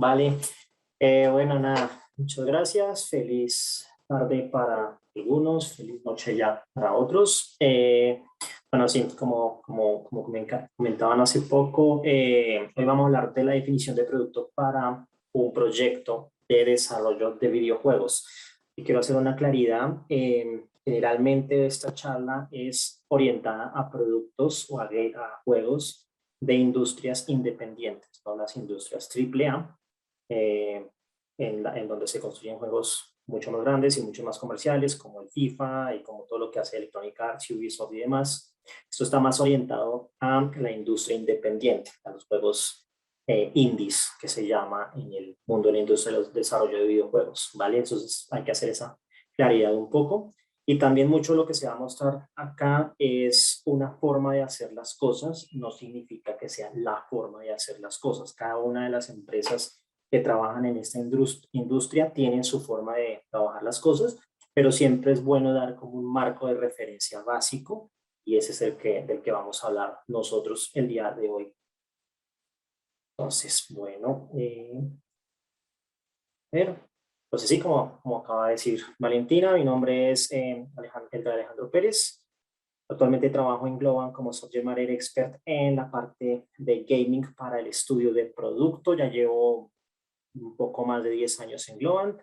Vale. Bueno, nada, muchas gracias. Feliz tarde para algunos, feliz noche ya para otros. Bueno, sí, como comentaban hace poco, hoy vamos a hablar de la definición de producto para un proyecto de desarrollo de videojuegos. Y quiero hacer una claridad. Generalmente esta charla es orientada a productos o a juegos de industrias independientes, no las industrias AAA, eh, en donde se construyen juegos mucho más grandes y mucho más comerciales, como el FIFA y como todo lo que hace Electronic Arts, Ubisoft y demás. Esto está más orientado a la industria independiente, a los juegos indies, que se llama en el mundo de la industria del desarrollo de videojuegos, ¿vale? Entonces hay que hacer esa claridad un poco. Y también mucho lo que se va a mostrar acá es una forma de hacer las cosas, no significa que sea la forma de hacer las cosas. Cada una de las empresas que trabajan en esta industria tienen su forma de trabajar las cosas, pero siempre es bueno dar como un marco de referencia básico y ese es del que vamos a hablar nosotros el día de hoy. Entonces, bueno, pero, pues sí, como acaba de decir Valentina, mi nombre es Alejandro Pérez. Actualmente trabajo en Globant como Subject Matter Expert en la parte de gaming para el estudio de producto. Ya llevo un poco más de 10 años en Globant.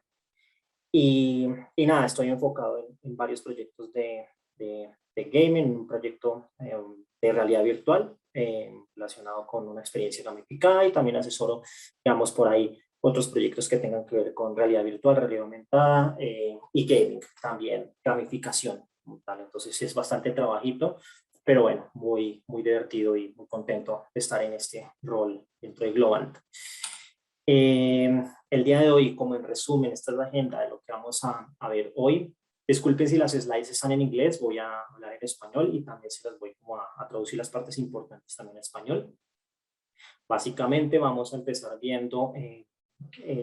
Y nada, estoy enfocado en varios proyectos de gaming, un proyecto de realidad virtual relacionado con una experiencia gamificada y también asesoro, digamos, por ahí otros proyectos que tengan que ver con realidad virtual, realidad aumentada y gaming, también gamificación. Tal. Entonces es bastante trabajito, pero bueno, muy divertido y muy contento de estar en este rol dentro de Globant. El día de hoy, como en resumen, esta es la agenda de lo que vamos a ver hoy. Disculpen si las slides están en inglés, voy a hablar en español y también se las voy como a traducir las partes importantes también en español. Básicamente vamos a empezar viendo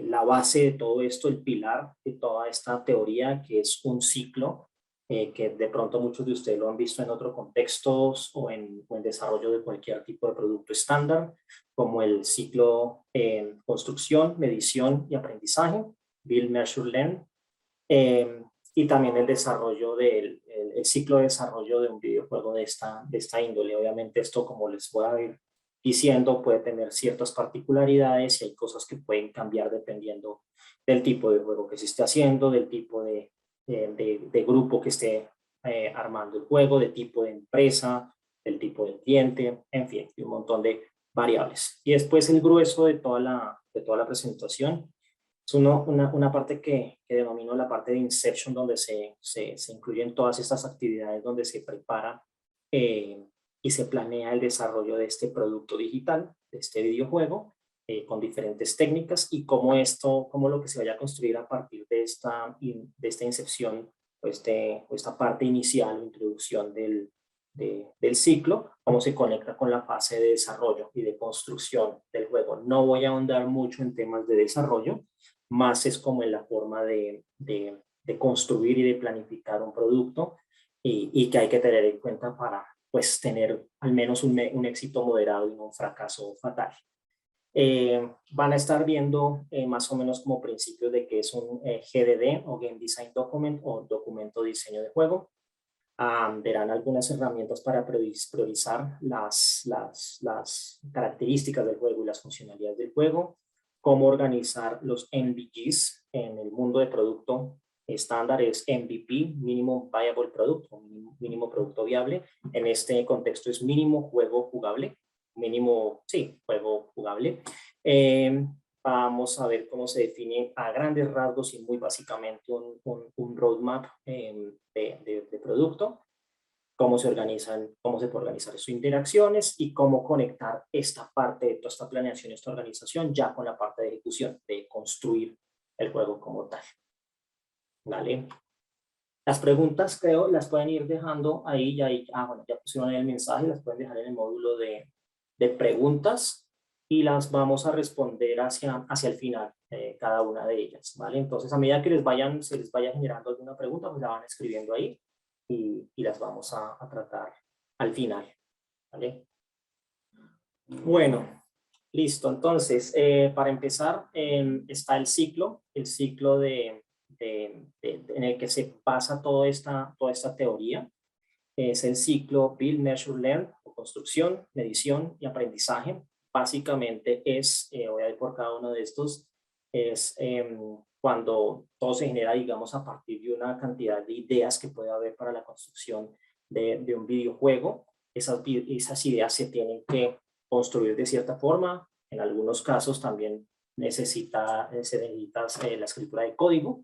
la base de todo esto, el pilar de toda esta teoría, que es un ciclo, que de pronto muchos de ustedes lo han visto en otros contextos o en desarrollo de cualquier tipo de producto estándar, como el ciclo en construcción, medición y aprendizaje, Build, Measure, Learn, y también el desarrollo el ciclo de desarrollo de un videojuego de esta índole. Obviamente esto, como les voy a ir diciendo, puede tener ciertas particularidades y hay cosas que pueden cambiar dependiendo del tipo de juego que se esté haciendo, del tipo de grupo que esté armando el juego, de tipo de empresa, del tipo de cliente, en fin, un montón de variables. Y después el grueso de toda la presentación es una parte que denomino la parte de Inception, donde se incluyen todas estas actividades, donde se prepara eh, y se planea el desarrollo de este producto digital, de este videojuego, con diferentes técnicas y cómo lo que se vaya a construir a partir de esta incepción o esta parte inicial o introducción del ciclo, cómo se conecta con la fase de desarrollo y de construcción del juego. No voy a ahondar mucho en temas de desarrollo, más es como en la forma de construir y de planificar un producto y que hay que tener en cuenta para pues tener al menos un éxito moderado y no un fracaso fatal. Van a estar viendo más o menos como principios de que es un GDD o Game Design Document o documento de diseño de juego. Verán algunas herramientas para priorizar las características del juego y las funcionalidades del juego, cómo organizar los MVPs en el mundo de producto estándar es MVP, Minimum Viable Product, o mínimo producto viable. En este contexto es mínimo juego jugable, mínimo, sí, juego jugable. Vamos a ver cómo se define a grandes rasgos y muy básicamente un roadmap de producto, cómo se organizan, cómo se puede organizar sus interacciones y cómo conectar esta parte de toda esta planeación, esta organización ya con la parte de ejecución, de construir el juego como tal. ¿Vale? Las preguntas creo las pueden ir dejando ahí, bueno, ya pusieron ahí el mensaje, las pueden dejar en el módulo de preguntas y las vamos a responder hacia el final, cada una de ellas, ¿vale? Entonces, a medida que se les vaya generando alguna pregunta, pues la van escribiendo ahí y las vamos a tratar al final, ¿vale? Bueno, Listo, entonces, para empezar, está el ciclo en el que se basa toda esta teoría. Es el ciclo Build, Measure, Learn, o construcción, medición y aprendizaje. Básicamente voy a ir por cada uno de estos, es cuando todo se genera, digamos, a partir de una cantidad de ideas que puede haber para la construcción de un videojuego. Esas ideas se tienen que construir de cierta forma. En algunos casos también se necesita la escritura de código.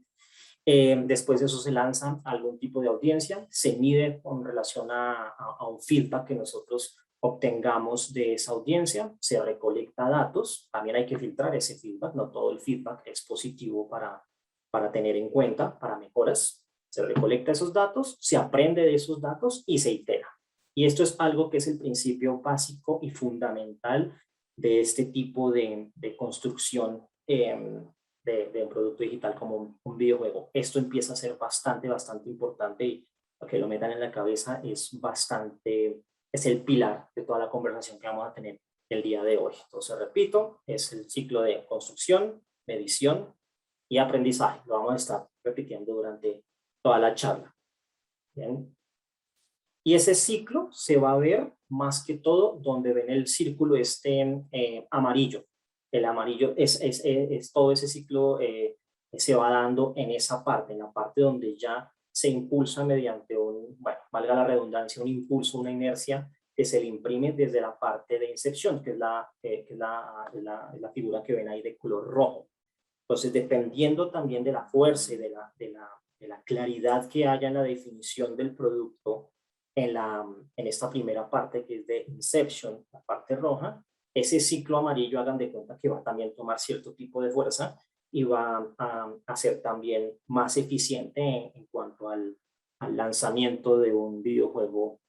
Después de eso se lanza algún tipo de audiencia, se mide con relación a un feedback que nosotros obtengamos de esa audiencia, se recolecta datos, también hay que filtrar ese feedback, no todo el feedback es positivo para tener en cuenta, para mejoras. Se recolecta esos datos, se aprende de esos datos y se itera. Y esto es algo que es el principio básico y fundamental de este tipo de construcción de un producto digital como un videojuego. Esto empieza a ser bastante importante y lo que lo metan en la cabeza es el pilar de toda la conversación que vamos a tener el día de hoy. Entonces, repito, es el ciclo de construcción, medición y aprendizaje. Lo vamos a estar repitiendo durante toda la charla. ¿Bien? Y ese ciclo se va a ver más que todo donde ven el círculo amarillo. El amarillo es todo ese ciclo se va dando en esa parte, en la parte donde ya se impulsa mediante bueno, valga la redundancia, un impulso, una inercia que se le imprime desde la parte de incepción, que es la figura que ven ahí de color rojo. Entonces, dependiendo también de la fuerza y de la claridad que haya en la definición del producto en esta primera parte que es de Inception, la parte roja, ese ciclo amarillo hagan de cuenta que va a también tomar cierto tipo de fuerza y va a ser también más eficiente en cuanto al lanzamiento de un videojuego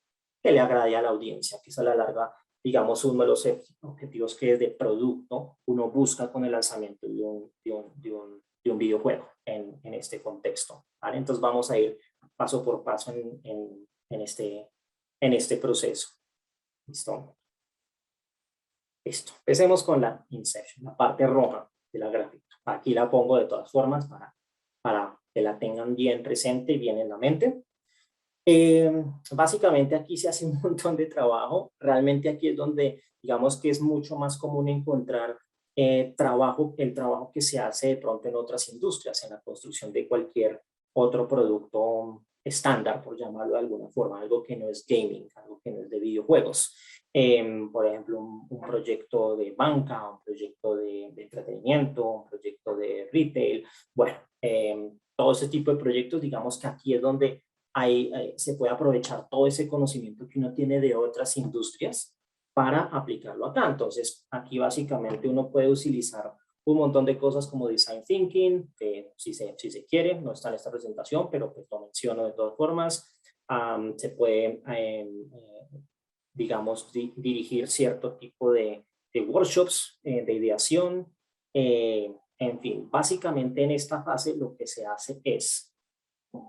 que le agrade a la audiencia, que es a la larga, digamos, uno de los objetivos que es de producto uno busca con el lanzamiento de un videojuego en este contexto. ¿Vale? Entonces vamos a ir paso por paso en este proceso. ¿Listo? Listo. Empecemos con la Inception, la parte roja de la gráfica. Aquí la pongo de todas formas para que la tengan bien presente y bien en la mente. Básicamente aquí se hace un montón de trabajo. Realmente aquí es donde, digamos que es mucho más común encontrar el trabajo que se hace de pronto en otras industrias, en la construcción de cualquier otro producto estándar, por llamarlo de alguna forma, algo que no es gaming, algo que no es de videojuegos. Por ejemplo, un proyecto de banca, un proyecto de entretenimiento, un proyecto de retail. Bueno, todo ese tipo de proyectos, digamos que aquí es donde se puede aprovechar todo ese conocimiento que uno tiene de otras industrias para aplicarlo acá. Entonces, aquí básicamente uno puede utilizar un montón de cosas como Design Thinking, que si se quiere, no está en esta presentación, pero pues lo menciono de todas formas. Se puede, digamos, dirigir cierto tipo de workshops de ideación. En fin, básicamente en esta fase lo que se hace es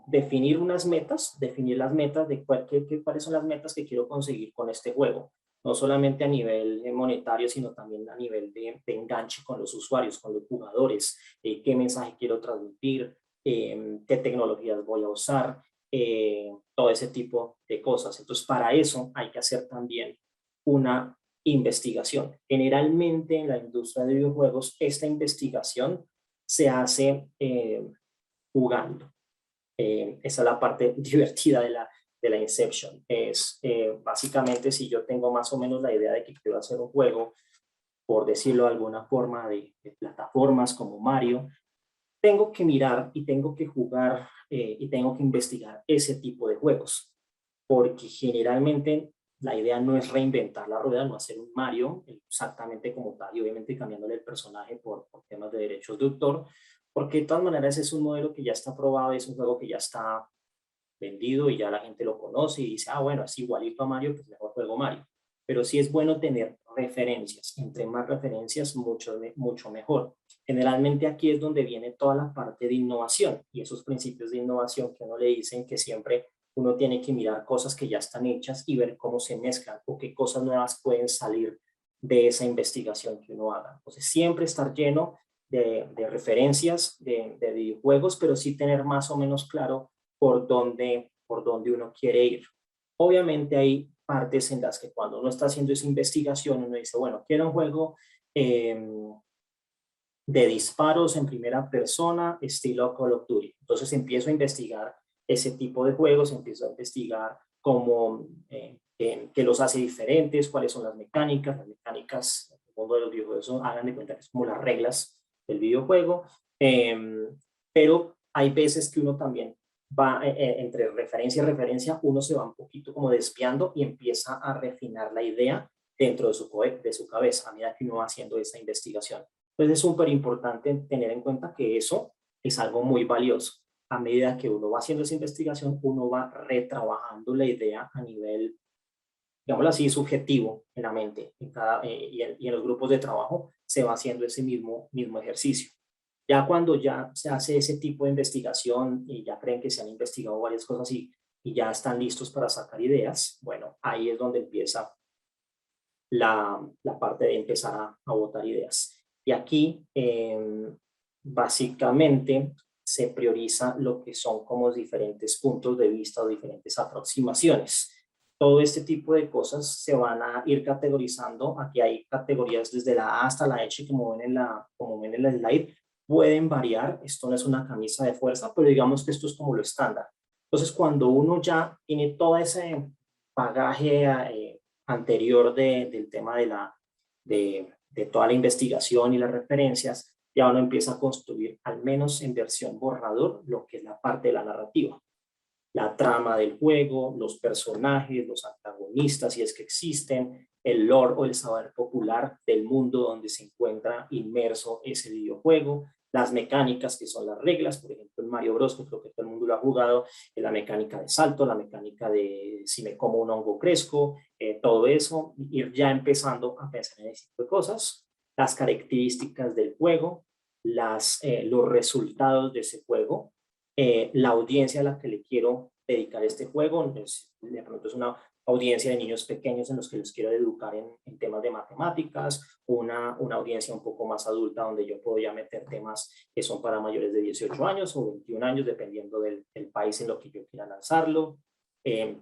definir las metas de cuáles son las metas que quiero conseguir con este juego, no solamente a nivel monetario, sino también a nivel de enganche con los usuarios, con los jugadores, qué mensaje quiero transmitir, qué tecnologías voy a usar, todo ese tipo de cosas. Entonces, para eso hay que hacer también una investigación. Generalmente en la industria de videojuegos, esta investigación se hace jugando. Esa es la parte divertida de la Inception. Es básicamente si yo tengo más o menos la idea de que quiero hacer un juego, por decirlo de alguna forma, de plataformas como Mario, tengo que mirar y tengo que jugar y tengo que investigar ese tipo de juegos, porque generalmente la idea no es reinventar la rueda, no hacer un Mario exactamente como tal y obviamente cambiándole el personaje por temas de derechos de autor, porque de todas maneras es un modelo que ya está probado, es un juego que ya está vendido y ya la gente lo conoce y dice, ah, bueno, es igualito a Mario, pues mejor juego Mario. Pero sí es bueno tener referencias, entre más referencias, mucho mejor. Generalmente aquí es donde viene toda la parte de innovación y esos principios de innovación que uno le dicen que siempre uno tiene que mirar cosas que ya están hechas y ver cómo se mezclan o qué cosas nuevas pueden salir de esa investigación que uno haga. Entonces, siempre estar lleno de referencias de videojuegos, pero sí tener más o menos claro por dónde uno quiere ir. Obviamente hay partes en las que cuando uno está haciendo esa investigación, uno dice, bueno, quiero un juego de disparos en primera persona, estilo Call of Duty. Entonces empiezo a investigar ese tipo de juegos, empiezo a investigar cómo, qué los hace diferentes, cuáles son las mecánicas en el mundo de los videojuegos, hagan de cuenta que es como las reglas del videojuego, pero hay veces que uno también va entre referencia y referencia, uno se va un poquito como desviando y empieza a refinar la idea dentro de su cabeza a medida que uno va haciendo esa investigación. Entonces es súper importante tener en cuenta que eso es algo muy valioso. A medida que uno va haciendo esa investigación, uno va retrabajando la idea a nivel, digámoslo así, subjetivo en la mente. Y en los grupos de trabajo se va haciendo ese mismo ejercicio. Ya cuando ya se hace ese tipo de investigación y ya creen que se han investigado varias cosas y ya están listos para sacar ideas, bueno, ahí es donde empieza la parte de empezar a votar ideas. Y aquí, básicamente, se prioriza lo que son como diferentes puntos de vista o diferentes aproximaciones. Todo este tipo de cosas se van a ir categorizando. Aquí hay categorías desde la A hasta la H, como ven en la slide. Pueden variar. Esto no es una camisa de fuerza, pero digamos que esto es como lo estándar. Entonces, cuando uno ya tiene todo ese bagaje anterior del tema de toda la investigación y las referencias, ya uno empieza a construir, al menos en versión borrador, lo que es la parte de la narrativa. La trama del juego, los personajes, los antagonistas, si es que existen, el lore o el saber popular del mundo donde se encuentra inmerso ese videojuego, las mecánicas que son las reglas, por ejemplo en Mario Bros, que creo que todo el mundo lo ha jugado, la mecánica de salto, la mecánica de si me como un hongo crezco, todo eso, ir ya empezando a pensar en ese tipo de cosas, las características del juego, los resultados de ese juego, la audiencia a la que le quiero dedicar este juego, entonces, de pronto es una audiencia de niños pequeños en los que los quiero educar en temas de matemáticas, una audiencia un poco más adulta donde yo puedo ya meter temas que son para mayores de 18 años o 21 años, dependiendo del país en lo que yo quiera lanzarlo,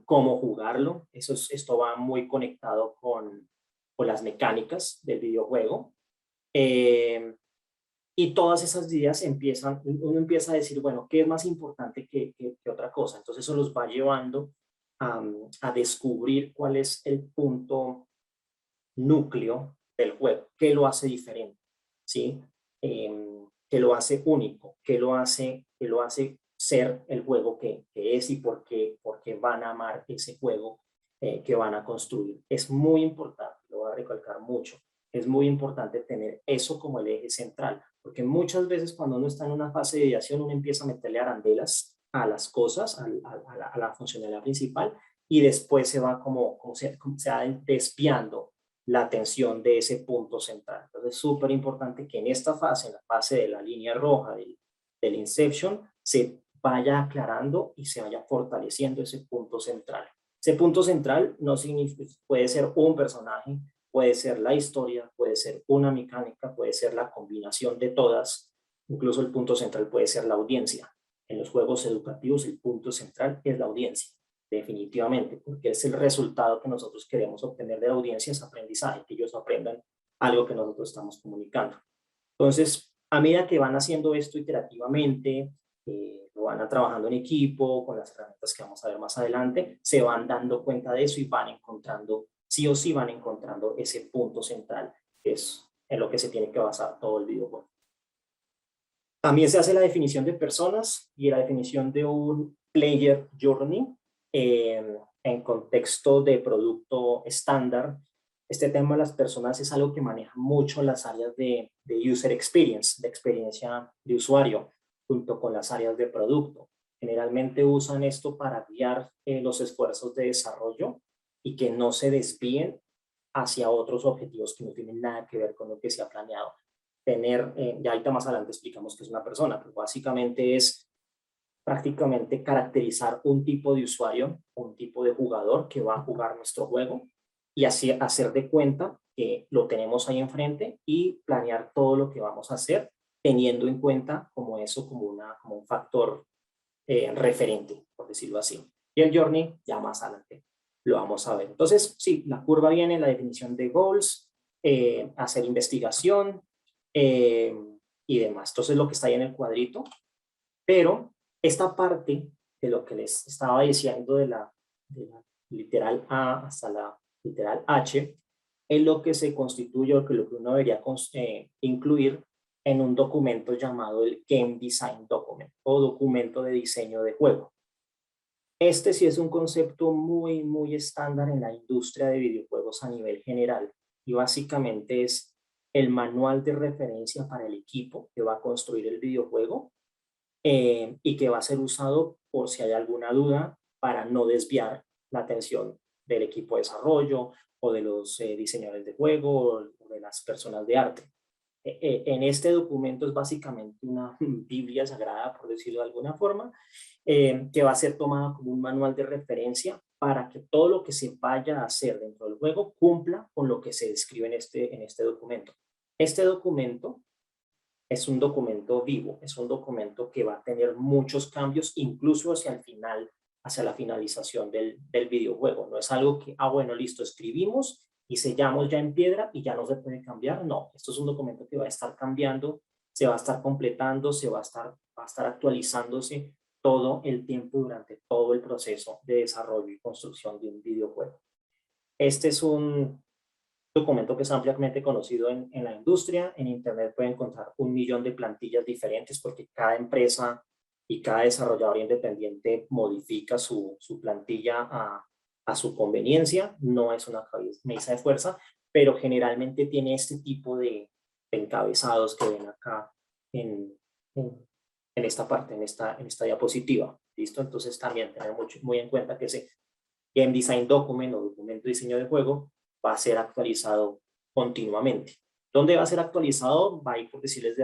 cómo jugarlo, esto va muy conectado con las mecánicas del videojuego. Y todas esas ideas uno empieza a decir, bueno, ¿qué es más importante que otra cosa? Entonces eso los va llevando a descubrir cuál es el punto núcleo del juego, qué lo hace diferente, ¿sí? Qué lo hace único, qué lo hace ser el juego que es y por qué van a amar ese juego que van a construir. Es muy importante, lo voy a recalcar mucho, es muy importante tener eso como el eje central, porque muchas veces cuando uno está en una fase de ideación, uno empieza a meterle arandelas a las cosas, a la funcionalidad principal, y después se va como se va desviando la atención de ese punto central. Entonces es súper importante que en esta fase, en la fase de la línea roja del Inception, se vaya aclarando y se vaya fortaleciendo ese punto central. Ese punto central no significa, puede ser un personaje, puede ser la historia, puede ser una mecánica, puede ser la combinación de todas, incluso el punto central puede ser la audiencia. En los juegos educativos el punto central es la audiencia, definitivamente, porque es el resultado que nosotros queremos obtener de la audiencia, es aprendizaje, que ellos aprendan algo que nosotros estamos comunicando. Entonces, a medida que van haciendo esto iterativamente, lo van a trabajando en equipo, con las herramientas que vamos a ver más adelante, se van dando cuenta de eso y van encontrando, sí o sí van encontrando ese punto central, que es en lo que se tiene que basar todo el videojuego. También se hace la definición de personas y la definición de un player journey en contexto de producto estándar. Este tema de las personas es algo que maneja mucho las áreas de user experience, de experiencia de usuario, junto con las áreas de producto. Generalmente usan esto para guiar los esfuerzos de desarrollo y que no se desvíen hacia otros objetivos que no tienen nada que ver con lo que se ha planeado. Ya ahorita más adelante explicamos qué es una persona, pero básicamente es prácticamente caracterizar un tipo de usuario, un tipo de jugador que va a jugar nuestro juego y así hacer de cuenta que lo tenemos ahí enfrente y planear todo lo que vamos a hacer, teniendo en cuenta como eso, como un factor referente, por decirlo así. Y el journey ya más adelante lo vamos a ver. Entonces, sí, la curva viene, la definición de goals, hacer investigación eh, y demás. Entonces, lo que está ahí en el cuadrito, pero esta parte de lo que les estaba diciendo de la literal A hasta la literal H, es lo que se constituye o que lo que uno debería incluir en un documento llamado el Game Design Document o documento de diseño de juego. Este sí es un concepto muy, muy estándar en la industria de videojuegos a nivel general y básicamente es el manual de referencia para el equipo que va a construir el videojuego y que va a ser usado por si hay alguna duda para no desviar la atención del equipo de desarrollo o de los diseñadores de juego o de las personas de arte. En este documento es básicamente una Biblia sagrada, por decirlo de alguna forma, que va a ser tomada como un manual de referencia para que todo lo que se vaya a hacer dentro del juego cumpla con lo que se describe en este documento. Este documento es un documento vivo, es un documento que va a tener muchos cambios, incluso hacia el final, hacia la finalización del videojuego. No es algo que, bueno, listo, escribimos y sellamos ya en piedra y ya no se puede cambiar. No, esto es un documento que va a estar cambiando, se va a estar completando, va a estar actualizándose todo el tiempo durante todo el proceso de desarrollo y construcción de un videojuego. Este es un documento que es ampliamente conocido en la industria. En Internet pueden encontrar 1.000.000 de plantillas diferentes porque cada empresa y cada desarrollador independiente modifica su plantilla a su conveniencia. No es una camisa de fuerza, pero generalmente tiene este tipo de encabezados que ven acá en, en, en esta parte, en esta diapositiva. ¿Listo? Entonces también tener muy en cuenta que ese Game Design Document o documento de diseño de juego va a ser actualizado continuamente. ¿Dónde va a ser actualizado? Va a ir, por decirles,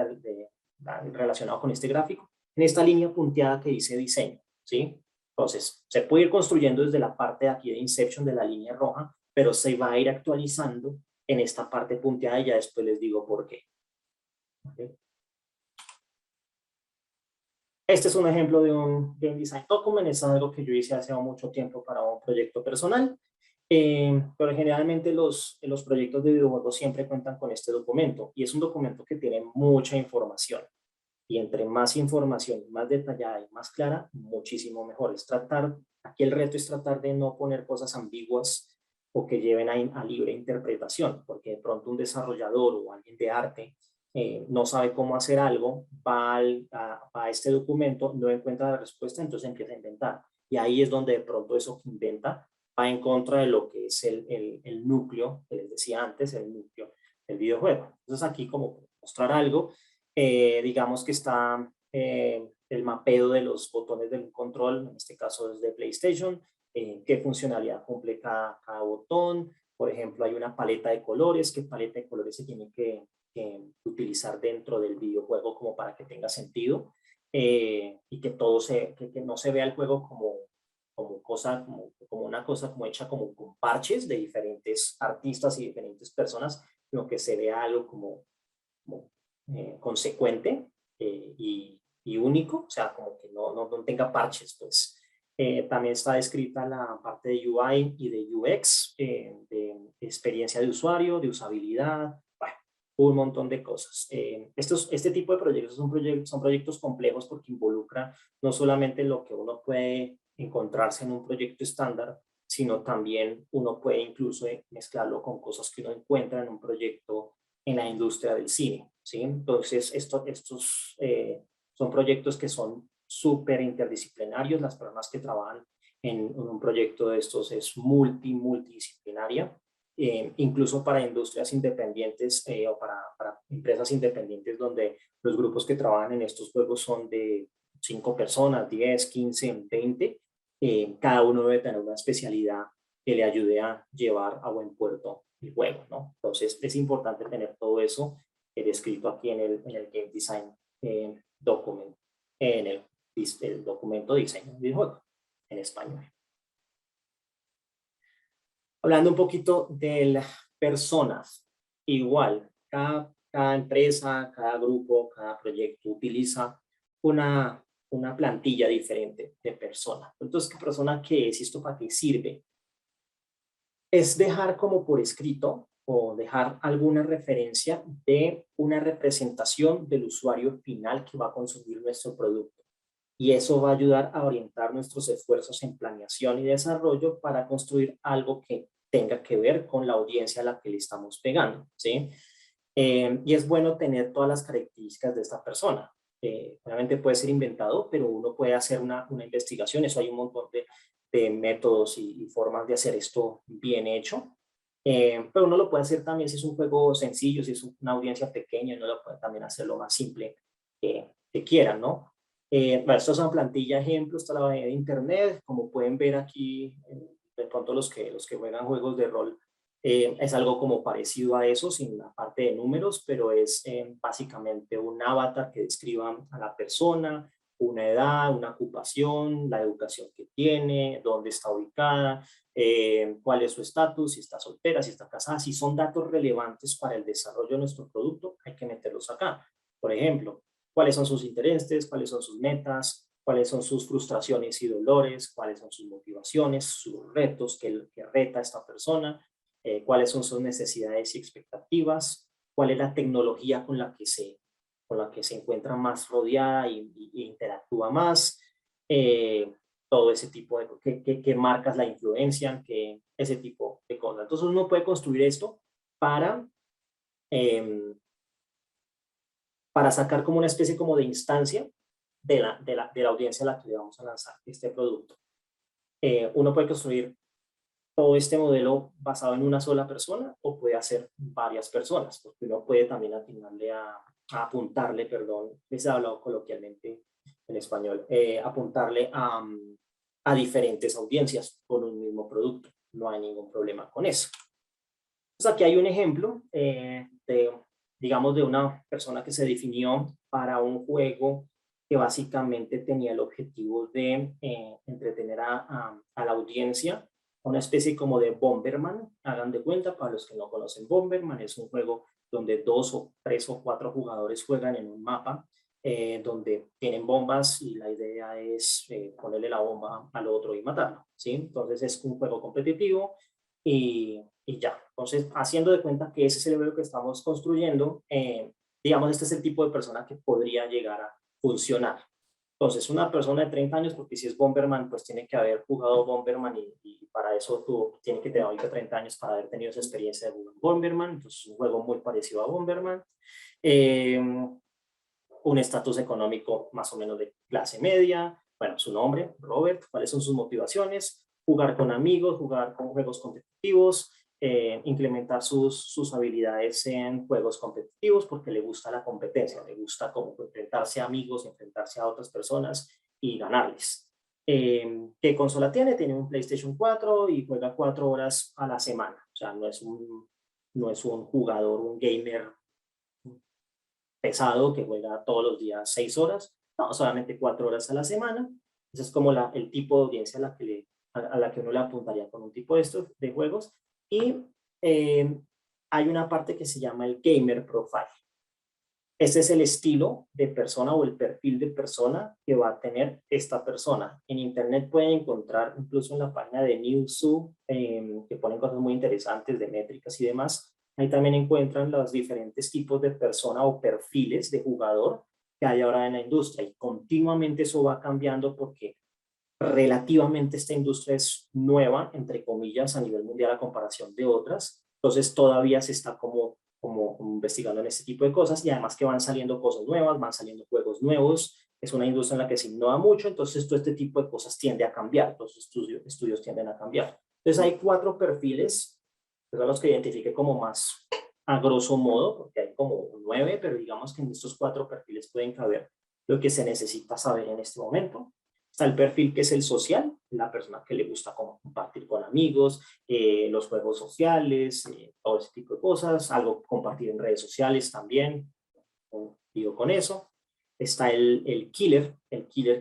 relacionado con este gráfico, en esta línea punteada que dice diseño, ¿sí? Entonces, se puede ir construyendo desde la parte de aquí de Inception de la línea roja, pero se va a ir actualizando en esta parte punteada y ya después les digo por qué. ¿Okay? Este es un ejemplo de un Game Design Document, es algo que yo hice hace mucho tiempo para un proyecto personal, pero generalmente los proyectos de videojuegos siempre cuentan con este documento y es un documento que tiene mucha información y entre más información, más detallada y más clara, muchísimo mejor. Aquí el reto es tratar de no poner cosas ambiguas o que lleven a libre interpretación, porque de pronto un desarrollador o alguien de arte no sabe cómo hacer algo, va a este documento, no encuentra la respuesta, entonces empieza a inventar. Y ahí es donde de pronto eso que inventa va en contra de lo que es el núcleo, que les decía antes, el núcleo del videojuego. Entonces aquí como mostrar algo, digamos que está el mapeo de los botones del control, en este caso es de PlayStation, qué funcionalidad cumple cada botón. Por ejemplo, hay una paleta de colores, qué paleta de colores se tiene que utilizar dentro del videojuego como para que tenga sentido y que que no se vea el juego como una cosa como hecha como con parches de diferentes artistas y diferentes personas, sino que se vea algo como consecuente y único, o sea, como que no tenga parches, pues. También está descrita la parte de UI y de UX, de experiencia de usuario, de usabilidad, bueno, un montón de cosas. Este tipo de proyectos son proyectos complejos porque involucran no solamente lo que uno puede encontrarse en un proyecto estándar, sino también uno puede incluso mezclarlo con cosas que uno encuentra en un proyecto en la industria del cine, ¿sí? Entonces, estos son proyectos que son súper interdisciplinarios. Las personas que trabajan en un proyecto de estos es multidisciplinaria, incluso para industrias independientes o para empresas independientes donde los grupos que trabajan en estos juegos son de 5 personas, 10, 15, 20. Cada uno debe tener una especialidad que le ayude a llevar a buen puerto el juego, ¿no? Entonces es importante tener todo eso descrito aquí en el Game Design Document, en el documento de diseño del videojuego en español. Hablando un poquito de personas, igual, cada empresa, cada grupo, cada proyecto utiliza una, una plantilla diferente de personas. Entonces, ¿qué persona qué es? ¿Esto para qué sirve? Es dejar como por escrito o dejar alguna referencia de una representación del usuario final que va a consumir nuestro producto. Y eso va a ayudar a orientar nuestros esfuerzos en planeación y desarrollo para construir algo que tenga que ver con la audiencia a la que le estamos pegando, ¿sí? Y es bueno tener todas las características de esta persona. Obviamente puede ser inventado, pero uno puede hacer una investigación. Eso hay un montón de métodos y formas de hacer esto bien hecho. Pero uno lo puede hacer también si es un juego sencillo, si es una audiencia pequeña, uno lo puede también hacer lo más simple que quieran, ¿no? Bueno, estos son plantilla ejemplos, está la de internet, como pueden ver aquí, de pronto los que juegan juegos de rol, es algo como parecido a eso, sin la parte de números, pero es básicamente un avatar que describa a la persona, una edad, una ocupación, la educación que tiene, dónde está ubicada, cuál es su estatus, si está soltera, si está casada, si son datos relevantes para el desarrollo de nuestro producto, hay que meterlos acá. Por ejemplo, cuáles son sus intereses, cuáles son sus metas, cuáles son sus frustraciones y dolores, cuáles son sus motivaciones, sus retos que reta esta persona, cuáles son sus necesidades y expectativas, cuál es la tecnología con la que se encuentra más rodeada y interactúa más, eh, todo ese tipo de que marcas la influencian, que ese tipo de cosas. Entonces uno puede construir esto para, eh, para sacar como una especie como de instancia de la audiencia a la que le vamos a lanzar este producto. Uno puede construir todo este modelo basado en una sola persona o puede hacer varias personas, porque uno puede también atinarle a apuntarle, perdón, les he hablado coloquialmente en español, apuntarle a diferentes audiencias con un mismo producto. No hay ningún problema con eso. Entonces aquí hay un ejemplo digamos, de una persona que se definió para un juego que básicamente tenía el objetivo de entretener a la audiencia, una especie como de Bomberman. Hagan de cuenta, para los que no conocen, Bomberman es un juego donde 2 o 3 o 4 jugadores juegan en un mapa donde tienen bombas y la idea es ponerle la bomba al otro y matarlo, ¿sí? Entonces es un juego competitivo y ya. Entonces, haciendo de cuenta que ese es el modelo que estamos construyendo, digamos, este es el tipo de persona que podría llegar a funcionar. Entonces, una persona de 30 años, porque si es Bomberman, pues tiene que haber jugado Bomberman y para eso tú tienes que tener ahorita 30 años para haber tenido esa experiencia de jugar Bomberman. Entonces, es un juego muy parecido a Bomberman. Eh, un estatus económico más o menos de clase media, bueno, su nombre, Robert, cuáles son sus motivaciones, jugar con amigos, jugar con juegos competitivos, implementar sus habilidades en juegos competitivos porque le gusta la competencia, le gusta como enfrentarse a amigos, enfrentarse a otras personas y ganarles. ¿Qué consola tiene? Tiene un PlayStation 4 y juega 4 horas a la semana. O sea, no es un jugador, un gamer pesado que juega todos los días 6 horas, no, solamente 4 horas a la semana. Ese es como el tipo de audiencia a la que uno le apuntaría con un tipo de estos de juegos. Y hay una parte que se llama el gamer profile. Este es el estilo de persona o el perfil de persona que va a tener esta persona. En internet pueden encontrar, incluso en la página de Newzoo, que ponen cosas muy interesantes de métricas y demás. Ahí también encuentran los diferentes tipos de persona o perfiles de jugador que hay ahora en la industria. Y continuamente eso va cambiando porque relativamente esta industria es nueva, entre comillas, a nivel mundial a comparación de otras. Entonces todavía se está como investigando en este tipo de cosas y además que van saliendo cosas nuevas, van saliendo juegos nuevos. Es una industria en la que se innova mucho, entonces todo este tipo de cosas tiende a cambiar, los estudios tienden a cambiar. Entonces hay 4 perfiles, que son los que identifique como más a grosso modo, porque hay como 9, pero digamos que en estos 4 perfiles pueden caber lo que se necesita saber en este momento. Está el perfil que es el social, la persona que le gusta compartir con amigos, los juegos sociales, todo ese tipo de cosas, algo compartir en redes sociales también, digo con eso. Está el killer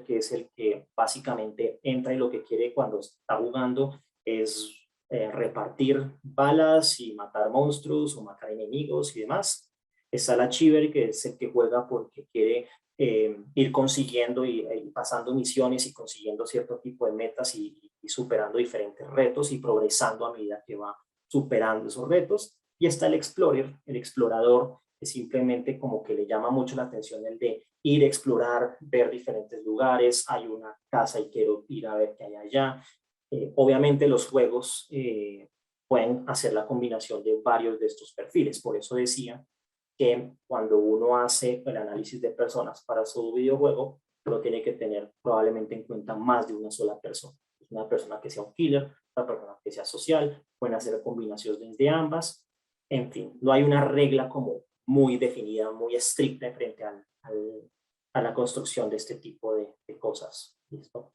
que es el que básicamente entra y lo que quiere cuando está jugando es repartir balas y matar monstruos o matar enemigos y demás. Está el achiever, que es el que juega porque quiere ir consiguiendo y pasando misiones y consiguiendo cierto tipo de metas y superando diferentes retos y progresando a medida que va superando esos retos. Y está el explorer, el explorador, que simplemente como que le llama mucho la atención el de ir a explorar, ver diferentes lugares, hay una casa y quiero ir a ver qué hay allá. Obviamente los juegos pueden hacer la combinación de varios de estos perfiles, por eso decía que cuando uno hace el análisis de personas para su videojuego, uno tiene que tener probablemente en cuenta más de una sola persona. Una persona que sea un killer, una persona que sea social, pueden hacer combinaciones de ambas. En fin, no hay una regla como muy definida, muy estricta frente a la construcción de este tipo de cosas. ¿Listo?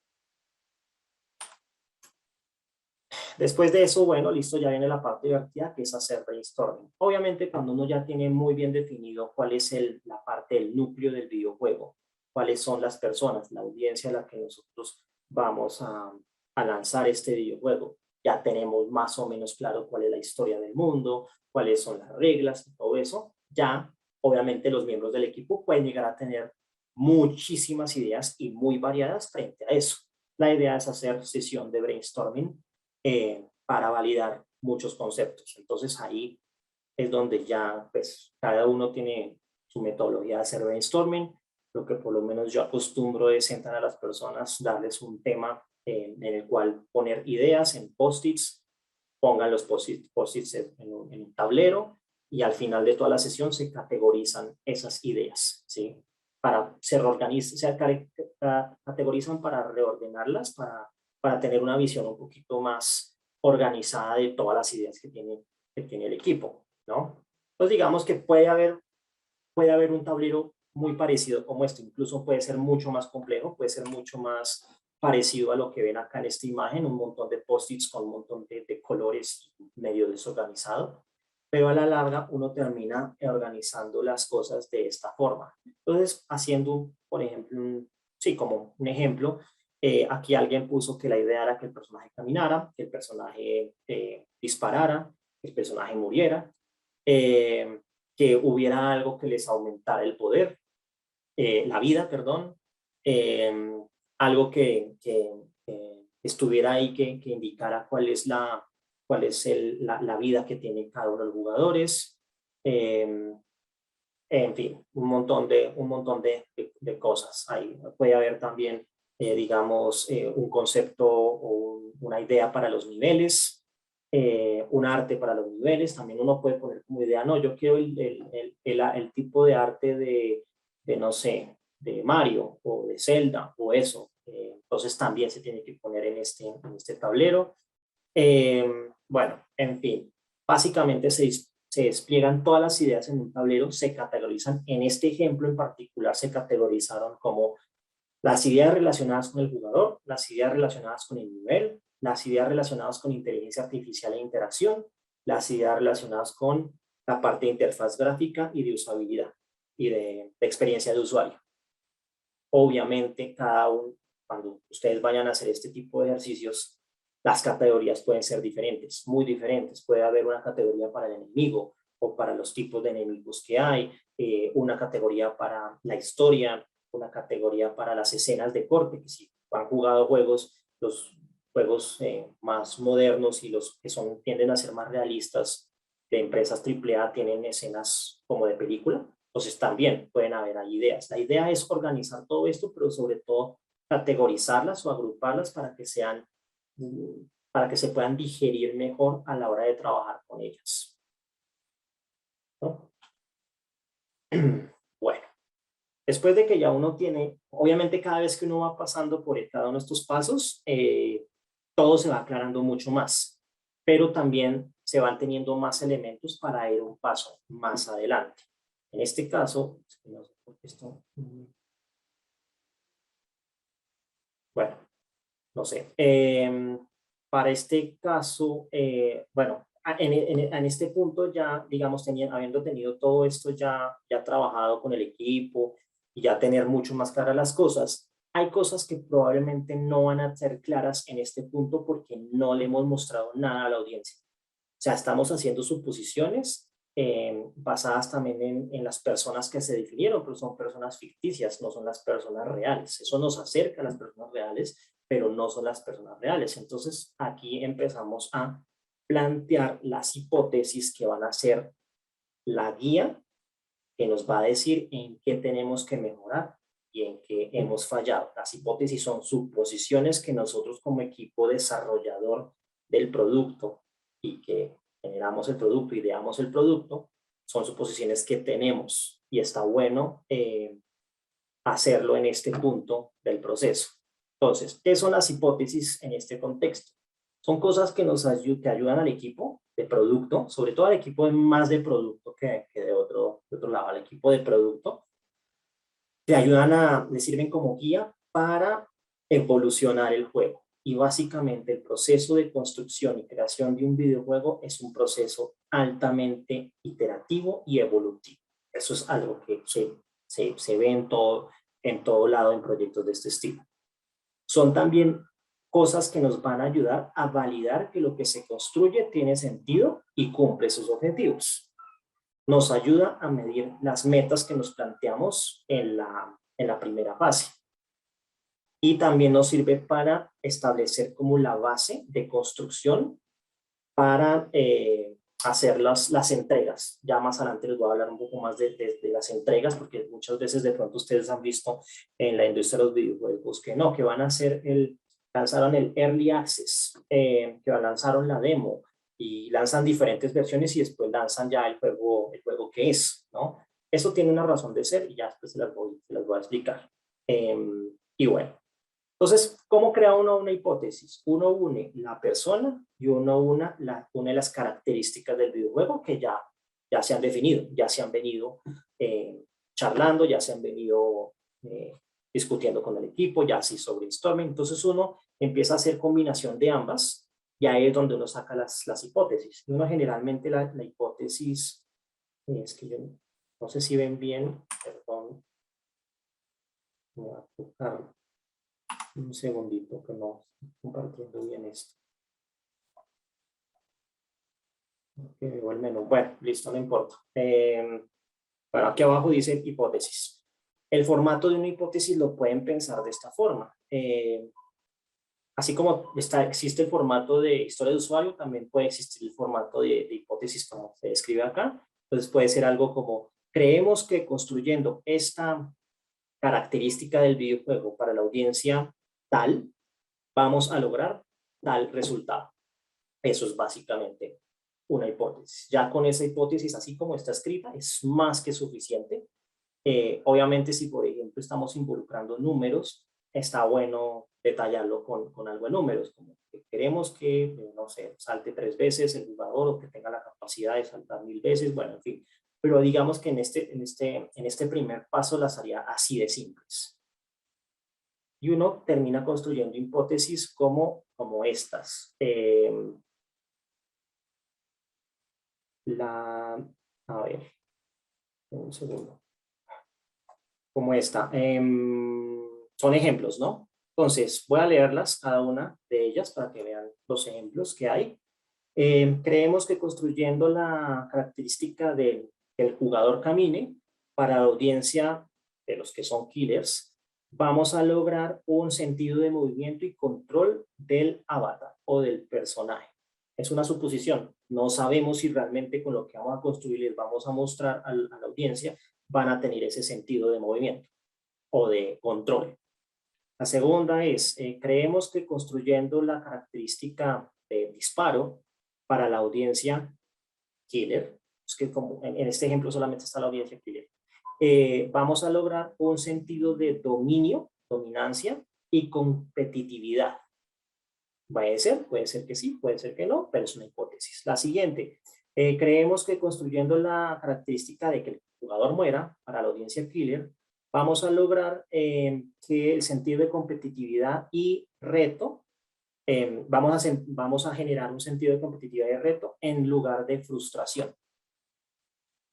Después de eso, bueno, listo, ya viene la parte divertida, que es hacer brainstorming. Obviamente, cuando uno ya tiene muy bien definido cuál es la parte del núcleo del videojuego, cuáles son las personas, la audiencia a la que nosotros vamos a lanzar este videojuego, ya tenemos más o menos claro cuál es la historia del mundo, cuáles son las reglas y todo eso, ya obviamente los miembros del equipo pueden llegar a tener muchísimas ideas y muy variadas frente a eso. La idea es hacer sesión de brainstorming para validar muchos conceptos. Entonces ahí es donde ya pues cada uno tiene su metodología de hacer brainstorming. Lo que por lo menos yo acostumbro es sentar a las personas, darles un tema en el cual poner ideas en post-its, pongan los post-its en un tablero y al final de toda la sesión se categorizan esas ideas, ¿sí? Se categorizan para reordenarlas, para tener una visión un poquito más organizada de todas las ideas que tiene el equipo, ¿no? Pues digamos que puede haber un tablero muy parecido como este, incluso puede ser mucho más complejo, puede ser mucho más parecido a lo que ven acá en esta imagen, un montón de post-its con un montón de colores medio desorganizado, pero a la larga uno termina organizando las cosas de esta forma. Entonces, haciendo, por ejemplo, sí, como un ejemplo, aquí alguien puso que la idea era que el personaje caminara, que el personaje disparara, que el personaje muriera, que hubiera algo que les aumentara el poder, la vida, perdón, eh, algo que estuviera ahí que indicara cuál es la vida que tiene cada uno de los jugadores. Eh, en fin, un montón de cosas. Ahí puede haber también, digamos, un concepto o una idea para los niveles, un arte para los niveles. También uno puede poner como idea, no, yo quiero el tipo de arte no sé, de Mario o de Zelda o eso. Entonces también se tiene que poner en este tablero. Bueno, en fin, básicamente se despliegan todas las ideas en un tablero, se categorizan. En este ejemplo en particular se categorizaron como las ideas relacionadas con el jugador, las ideas relacionadas con el nivel, las ideas relacionadas con inteligencia artificial e interacción, las ideas relacionadas con la parte de interfaz gráfica y de usabilidad y de experiencia de usuario. Obviamente, cuando ustedes vayan a hacer este tipo de ejercicios, las categorías pueden ser diferentes, muy diferentes. Puede haber una categoría para el enemigo o para los tipos de enemigos que hay, una categoría para la historia, una categoría para las escenas de corte, que si han jugado los juegos más modernos y los que tienden a ser más realistas de empresas AAA tienen escenas como de película, entonces también pueden haber ahí ideas. La idea es organizar todo esto, pero sobre todo categorizarlas o agruparlas para que se puedan digerir mejor a la hora de trabajar con ellas, ¿no? Bueno, después de que ya uno tiene, obviamente cada vez que uno va pasando por cada uno de estos pasos, todo se va aclarando mucho más, pero también se van teniendo más elementos para ir un paso más adelante. En este caso, no sé por qué esto, bueno, no sé. Para este caso, bueno, en este punto ya, digamos, habiendo tenido todo esto ya trabajado con el equipo y ya tener mucho más claras las cosas, Hay cosas que probablemente no van a ser claras en este punto porque no le hemos mostrado nada a la audiencia. O sea, estamos haciendo suposiciones basadas también en las personas que se definieron, pero son personas ficticias, no son las personas reales. Eso nos acerca a las personas reales, pero no son las personas reales. Entonces, aquí empezamos a plantear las hipótesis que van a ser la guía que nos va a decir en qué tenemos que mejorar y en qué hemos fallado. Las hipótesis son suposiciones que nosotros como equipo desarrollador del producto y que generamos el producto, ideamos el producto, son suposiciones que tenemos y está bueno hacerlo en este punto del proceso. Entonces, ¿qué son las hipótesis en este contexto? Son cosas que que ayudan al equipo de producto, sobre todo al equipo más de producto que de otro lado, al equipo de producto, te ayudan le sirven como guía para evolucionar el juego. Y básicamente el proceso de construcción y creación de un videojuego es un proceso altamente iterativo y evolutivo. Eso es algo que se ve en todo lado en proyectos de este estilo. Son también cosas que nos van a ayudar a validar que lo que se construye tiene sentido y cumple sus objetivos. Nos ayuda a medir las metas que nos planteamos en la primera fase. Y también nos sirve para establecer como la base de construcción para hacer las entregas. Ya más adelante les voy a hablar un poco más de las entregas, porque muchas veces de pronto ustedes han visto en la industria de los videojuegos que no, que van a hacer lanzaron el Early Access, que lanzaron la demo, y lanzan diferentes versiones y después lanzan ya el juego que es, ¿no? Eso tiene una razón de ser y ya después se las voy a explicar. Y bueno, entonces, ¿cómo crea uno una hipótesis? Uno une la persona y uno une las características del videojuego que ya se han definido, ya se han venido charlando, ya se han venido discutiendo con el equipo, ya se hizo brainstorming. Entonces uno empieza a hacer combinación de ambas y ahí es donde uno saca las hipótesis. Uno generalmente la hipótesis, es que yo no sé si ven bien, perdón, me va a tocar un segundito que no estoy compartiendo bien esto. Que veo el menú. Bueno, listo, no importa. Bueno, aquí abajo dice hipótesis. El formato de una hipótesis lo pueden pensar de esta forma. Así como existe el formato de historia de usuario, también puede existir el formato de hipótesis como se describe acá. Entonces puede ser algo como, creemos que construyendo esta característica del videojuego para la audiencia tal, vamos a lograr tal resultado. Eso es básicamente una hipótesis. Ya con esa hipótesis, así como está escrita, es más que suficiente. Obviamente, si por ejemplo estamos involucrando números, está bueno detallarlo con algo de números, como que queremos que, no sé, salte 3 veces el jugador o que tenga la capacidad de saltar 1000 veces, bueno, en fin. Pero digamos que en este primer paso las haría así de simples. Y uno termina construyendo hipótesis como estas. A ver, un segundo. Como esta. Son ejemplos, ¿no? Entonces, voy a leerlas, cada una de ellas, para que vean los ejemplos que hay. Creemos que construyendo la característica del jugador camine, para la audiencia de los que son killers, vamos a lograr un sentido de movimiento y control del avatar o del personaje. Es una suposición. No sabemos si realmente con lo que vamos a construir les vamos a mostrar a la audiencia van a tener ese sentido de movimiento o de control. La segunda es, creemos que construyendo la característica de disparo para la audiencia killer, es que como en este ejemplo solamente está la audiencia killer, vamos a lograr un sentido de dominio, dominancia y competitividad. Puede ser que sí, puede ser que no, pero es una hipótesis. La siguiente, creemos que construyendo la característica de que el jugador muera para la audiencia killer, vamos a lograr que el sentido de competitividad y reto, vamos a generar un sentido de competitividad y reto en lugar de frustración.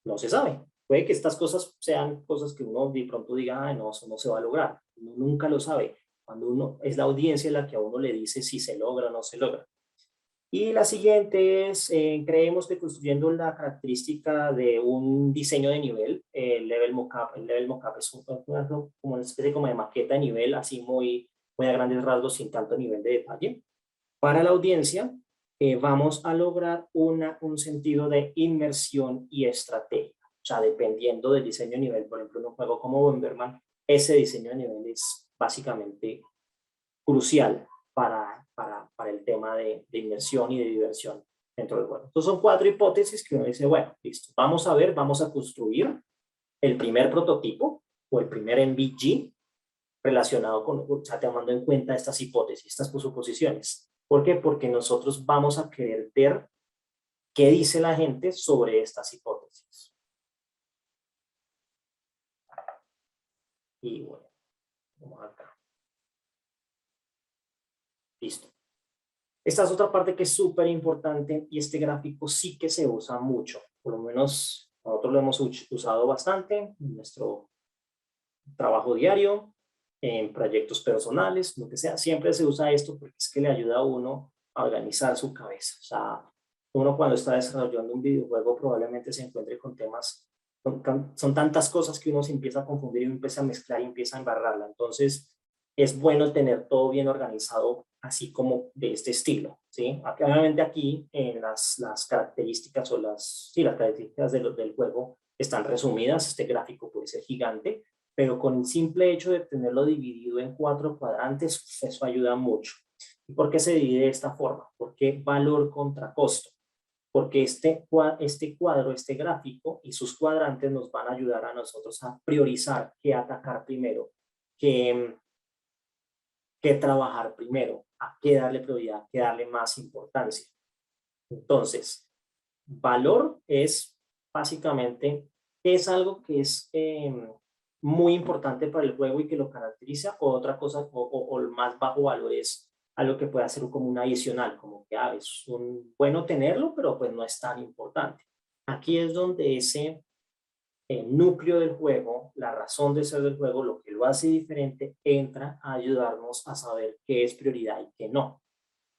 No se sabe. Puede que estas cosas sean cosas que uno de pronto diga, no, eso no se va a lograr. Uno nunca lo sabe. Cuando uno, es la audiencia la que a uno le dice si se logra o no se logra. Y la siguiente es, creemos que construyendo la característica de un diseño de nivel, el level mockup es como una especie como de maqueta de nivel, así muy a grandes rasgos, sin tanto nivel de detalle. Para la audiencia, vamos a lograr un sentido de inmersión y estrategia. O sea, dependiendo del diseño de nivel, por ejemplo, en un juego como Bomberman, ese diseño de nivel es básicamente crucial para el tema de inmersión y de diversión dentro del juego. Entonces son 4 hipótesis que uno dice, bueno, listo, vamos a ver, vamos a construir el primer prototipo o el primer MVG relacionado con, o sea, tomando en cuenta estas hipótesis, estas suposiciones. ¿Por qué? Porque nosotros vamos a querer ver qué dice la gente sobre estas hipótesis. Y bueno, vamos acá. Listo. Esta es otra parte que es súper importante y este gráfico sí que se usa mucho. Por lo menos nosotros lo hemos usado bastante en nuestro trabajo diario, en proyectos personales, lo que sea. Siempre se usa esto porque es que le ayuda a uno a organizar su cabeza. O sea, uno cuando está desarrollando un videojuego probablemente se encuentre con temas, son tantas cosas que uno se empieza a confundir y empieza a mezclar y empieza a embarrarla. Entonces, es bueno tener todo bien organizado, así como de este estilo, ¿sí? Obviamente aquí las características o las características del juego están resumidas. Este gráfico puede ser gigante, pero con el simple hecho de tenerlo dividido en 4 cuadrantes, eso ayuda mucho. ¿Y por qué se divide de esta forma? Porque valor contra costo. Porque este cuadro, este gráfico y sus cuadrantes nos van a ayudar a nosotros a priorizar qué atacar primero, qué, qué trabajar primero, a qué darle prioridad, qué darle más importancia. Entonces, valor es básicamente, es algo que es muy importante para el juego y que lo caracteriza, o otra cosa, o el más bajo valor es algo que puede ser como un adicional, como que es bueno tenerlo, pero pues no es tan importante. Aquí es donde ese núcleo del juego, la razón de ser del juego, lo que lo hace diferente, entra a ayudarnos a saber qué es prioridad y qué no.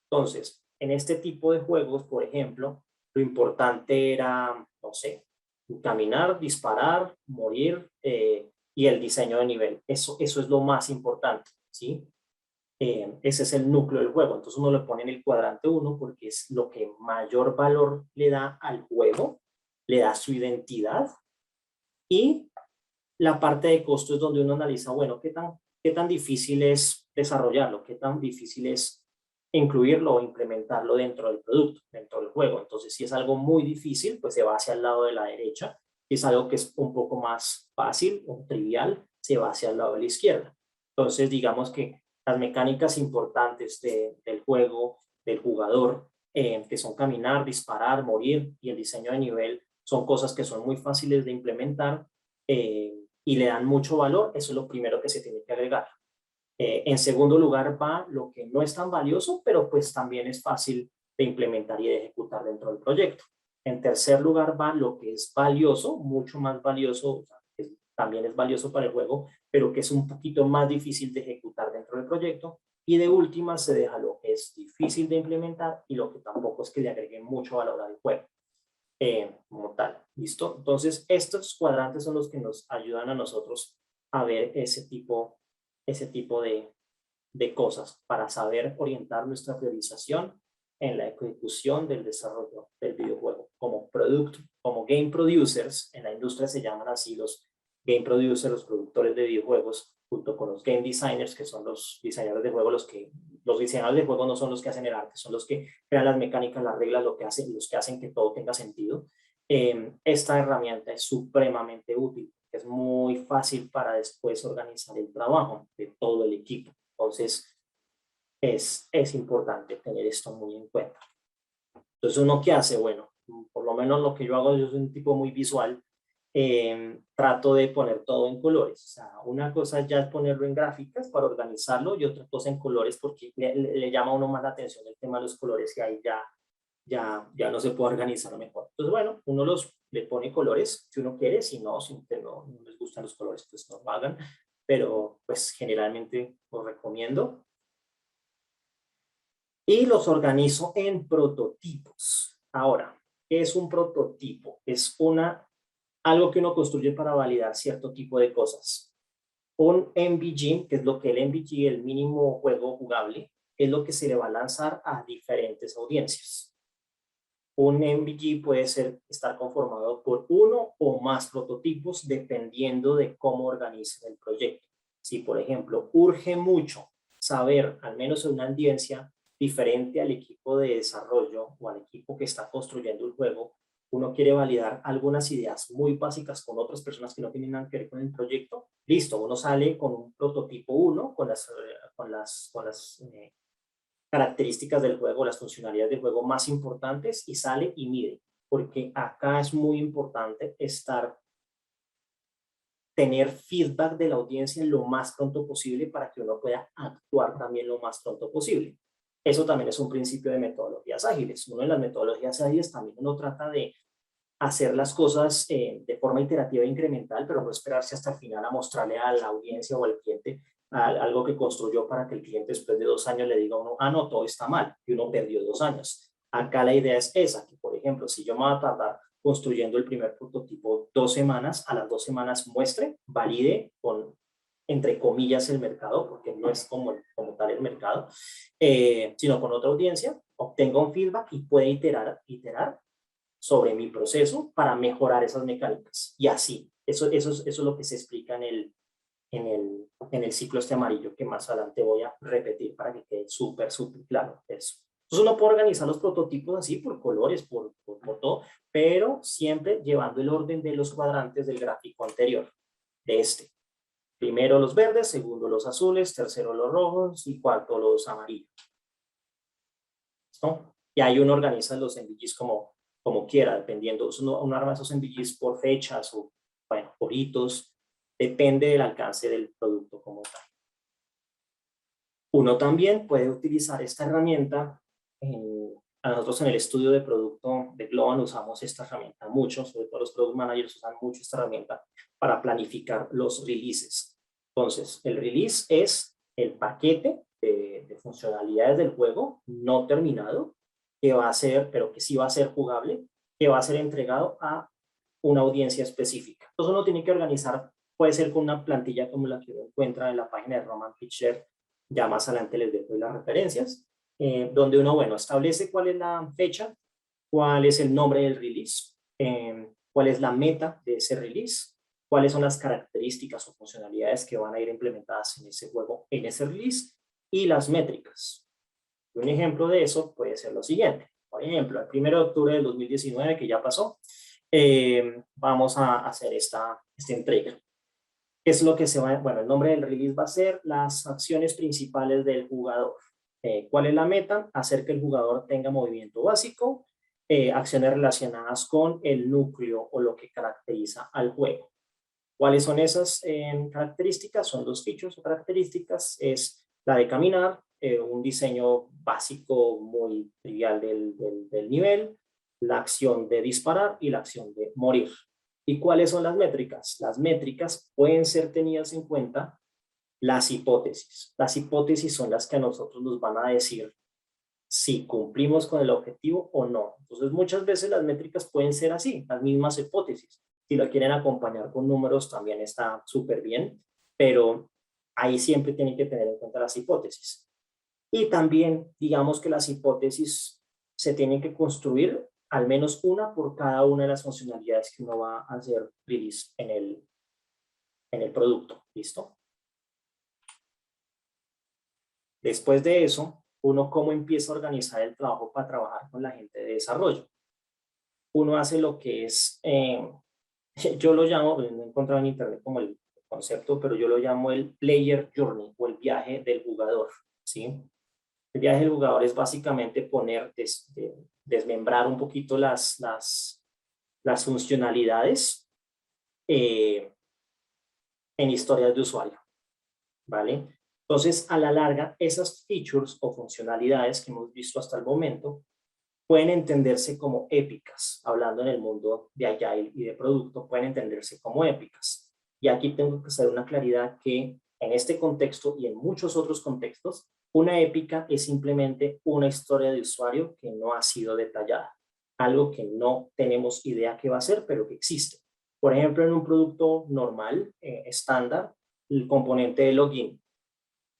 Entonces, en este tipo de juegos, por ejemplo, lo importante era, no sé, caminar, disparar, morir y el diseño de nivel. Eso es lo más importante, ¿sí? Ese es el núcleo del juego. Entonces uno lo pone en el cuadrante 1 porque es lo que mayor valor le da al juego, le da su identidad, y la parte de costo es donde uno analiza, bueno, qué tan difícil es desarrollarlo, qué tan difícil es incluirlo o implementarlo dentro del producto, dentro del juego. Entonces, si es algo muy difícil, pues se va hacia el lado de la derecha. Si es algo que es un poco más fácil o trivial, se va hacia el lado de la izquierda. Entonces, digamos que las mecánicas importantes del juego, del jugador, que son caminar, disparar, morir y el diseño de nivel, son cosas que son muy fáciles de implementar y le dan mucho valor. Eso es lo primero que se tiene que agregar. En segundo lugar va lo que no es tan valioso, pero pues también es fácil de implementar y de ejecutar dentro del proyecto. En tercer lugar va lo que es valioso, mucho más valioso, o sea, que también es valioso para el juego, pero que es un poquito más difícil de ejecutar dentro del proyecto. Y de última se deja lo que es difícil de implementar y lo que tampoco es que le agregue mucho valor al juego. Como tal, ¿listo? Entonces, estos cuadrantes son los que nos ayudan a nosotros a ver ese tipo de cosas para saber orientar nuestra priorización en la ejecución del desarrollo del videojuego. Como producto, como game producers, en la industria se llaman así los game producers, los productores de videojuegos, junto con los game designers, que son los diseñadores de juego, los diseñadores de juego no son los que hacen el arte, son los que crean las mecánicas, las reglas, los que hacen que todo tenga sentido. Esta herramienta es supremamente útil, es muy fácil para después organizar el trabajo de todo el equipo. Entonces, es importante tener esto muy en cuenta. Entonces, ¿uno qué hace? Bueno, por lo menos lo que yo hago, yo soy un tipo muy visual, trato de poner todo en colores. O sea, una cosa ya es ponerlo en gráficas para organizarlo y otra cosa en colores porque le llama a uno más la atención el tema de los colores y ahí ya no se puede organizar mejor. Entonces, bueno, le pone colores si uno quiere, si no les gustan los colores, pues no lo hagan. pero pues generalmente los recomiendo. Y los organizo en prototipos. Ahora, ¿qué es un prototipo? Es algo que uno construye para validar cierto tipo de cosas. Un MVG, que es lo que el MVG, el mínimo juego jugable, es lo que se le va a lanzar a diferentes audiencias. Un MVG puede estar conformado por uno o más prototipos dependiendo de cómo organicen el proyecto. Si, por ejemplo, urge mucho saber, al menos en una audiencia diferente al equipo de desarrollo o al equipo que está construyendo el juego, uno quiere validar algunas ideas muy básicas con otras personas que no tienen nada que ver con el proyecto, listo, uno sale con un prototipo 1, con las características del juego, las funcionalidades del juego más importantes y sale y mide, porque acá es muy importante tener feedback de la audiencia lo más pronto posible para que uno pueda actuar también lo más pronto posible. Eso también es un principio de metodologías ágiles. Una de las metodologías ágiles también uno trata de hacer las cosas de forma iterativa e incremental, pero no esperarse hasta el final a mostrarle a la audiencia o al cliente algo que construyó para que el cliente después de 2 años le diga a uno, ah, no, todo está mal, y uno perdió 2 años. Acá la idea es esa, que por ejemplo, si yo me voy a tardar construyendo el primer prototipo 2 semanas, a las 2 semanas muestre, valide con, entre comillas, el mercado, porque no es como tal el mercado, sino con otra audiencia, obtenga un feedback y puede iterar sobre mi proceso para mejorar esas mecánicas. Y así, eso es lo que se explica en el ciclo este amarillo que más adelante voy a repetir para que quede súper claro eso. Entonces uno puede organizar los prototipos así por colores, por todo, pero siempre llevando el orden de los cuadrantes del gráfico anterior, de este. Primero los verdes, segundo los azules, tercero los rojos y cuarto los amarillos. ¿No? Y ahí uno organiza los MVGs como quiera, dependiendo. Uno arma esos MVGs por fechas o, bueno, por hitos, depende del alcance del producto como tal. Uno también puede utilizar esta herramienta. A nosotros en el estudio de producto de Globant usamos esta herramienta mucho, sobre todo los product managers usan mucho esta herramienta para planificar los releases. Entonces, el release es el paquete de funcionalidades del juego no terminado, que va a ser, pero que sí va a ser jugable, que va a ser entregado a una audiencia específica. Entonces uno tiene que organizar, puede ser con una plantilla como la que uno encuentra en la página de Roman Pitcher, ya más adelante les dejo las referencias, donde uno, bueno, establece cuál es la fecha, cuál es el nombre del release, cuál es la meta de ese release, cuáles son las características o funcionalidades que van a ir implementadas en ese juego, en ese release, y las métricas. Un ejemplo de eso puede ser lo siguiente. Por ejemplo, el 1 de octubre del 2019, que ya pasó, vamos a hacer esta entrega. ¿Qué es lo que se va? Bueno, el nombre del release va a ser las acciones principales del jugador. ¿Cuál es la meta? Hacer que el jugador tenga movimiento básico, acciones relacionadas con el núcleo o lo que caracteriza al juego. ¿Cuáles son esas características? Son 2 features o características. Es la de caminar, un diseño básico muy trivial del nivel, la acción de disparar y la acción de morir. ¿Y cuáles son las métricas? Las métricas pueden ser tenidas en cuenta las hipótesis. Las hipótesis son las que a nosotros nos van a decir si cumplimos con el objetivo o no. Entonces, muchas veces las métricas pueden ser así, las mismas hipótesis. Si la quieren acompañar con números, también está súper bien, pero ahí siempre tienen que tener en cuenta las hipótesis. Y también, digamos que las hipótesis se tienen que construir al menos una por cada una de las funcionalidades que uno va a hacer release en el producto. ¿Listo? Después de eso, uno cómo empieza a organizar el trabajo para trabajar con la gente de desarrollo. Uno hace lo que es, yo lo llamo, no he encontrado en internet como el concepto, pero yo lo llamo el player journey o el viaje del jugador, ¿sí? El viaje del jugador es básicamente desmembrar un poquito las funcionalidades en historias de usuario, ¿vale? Entonces, a la larga, esas features o funcionalidades que hemos visto hasta el momento pueden entenderse como épicas, hablando en el mundo de Agile y de producto, pueden entenderse como épicas. Y aquí tengo que hacer una claridad que en este contexto y en muchos otros contextos, una épica es simplemente una historia de usuario que no ha sido detallada, algo que no tenemos idea qué va a ser, pero que existe. Por ejemplo, en un producto normal, estándar, el componente de login,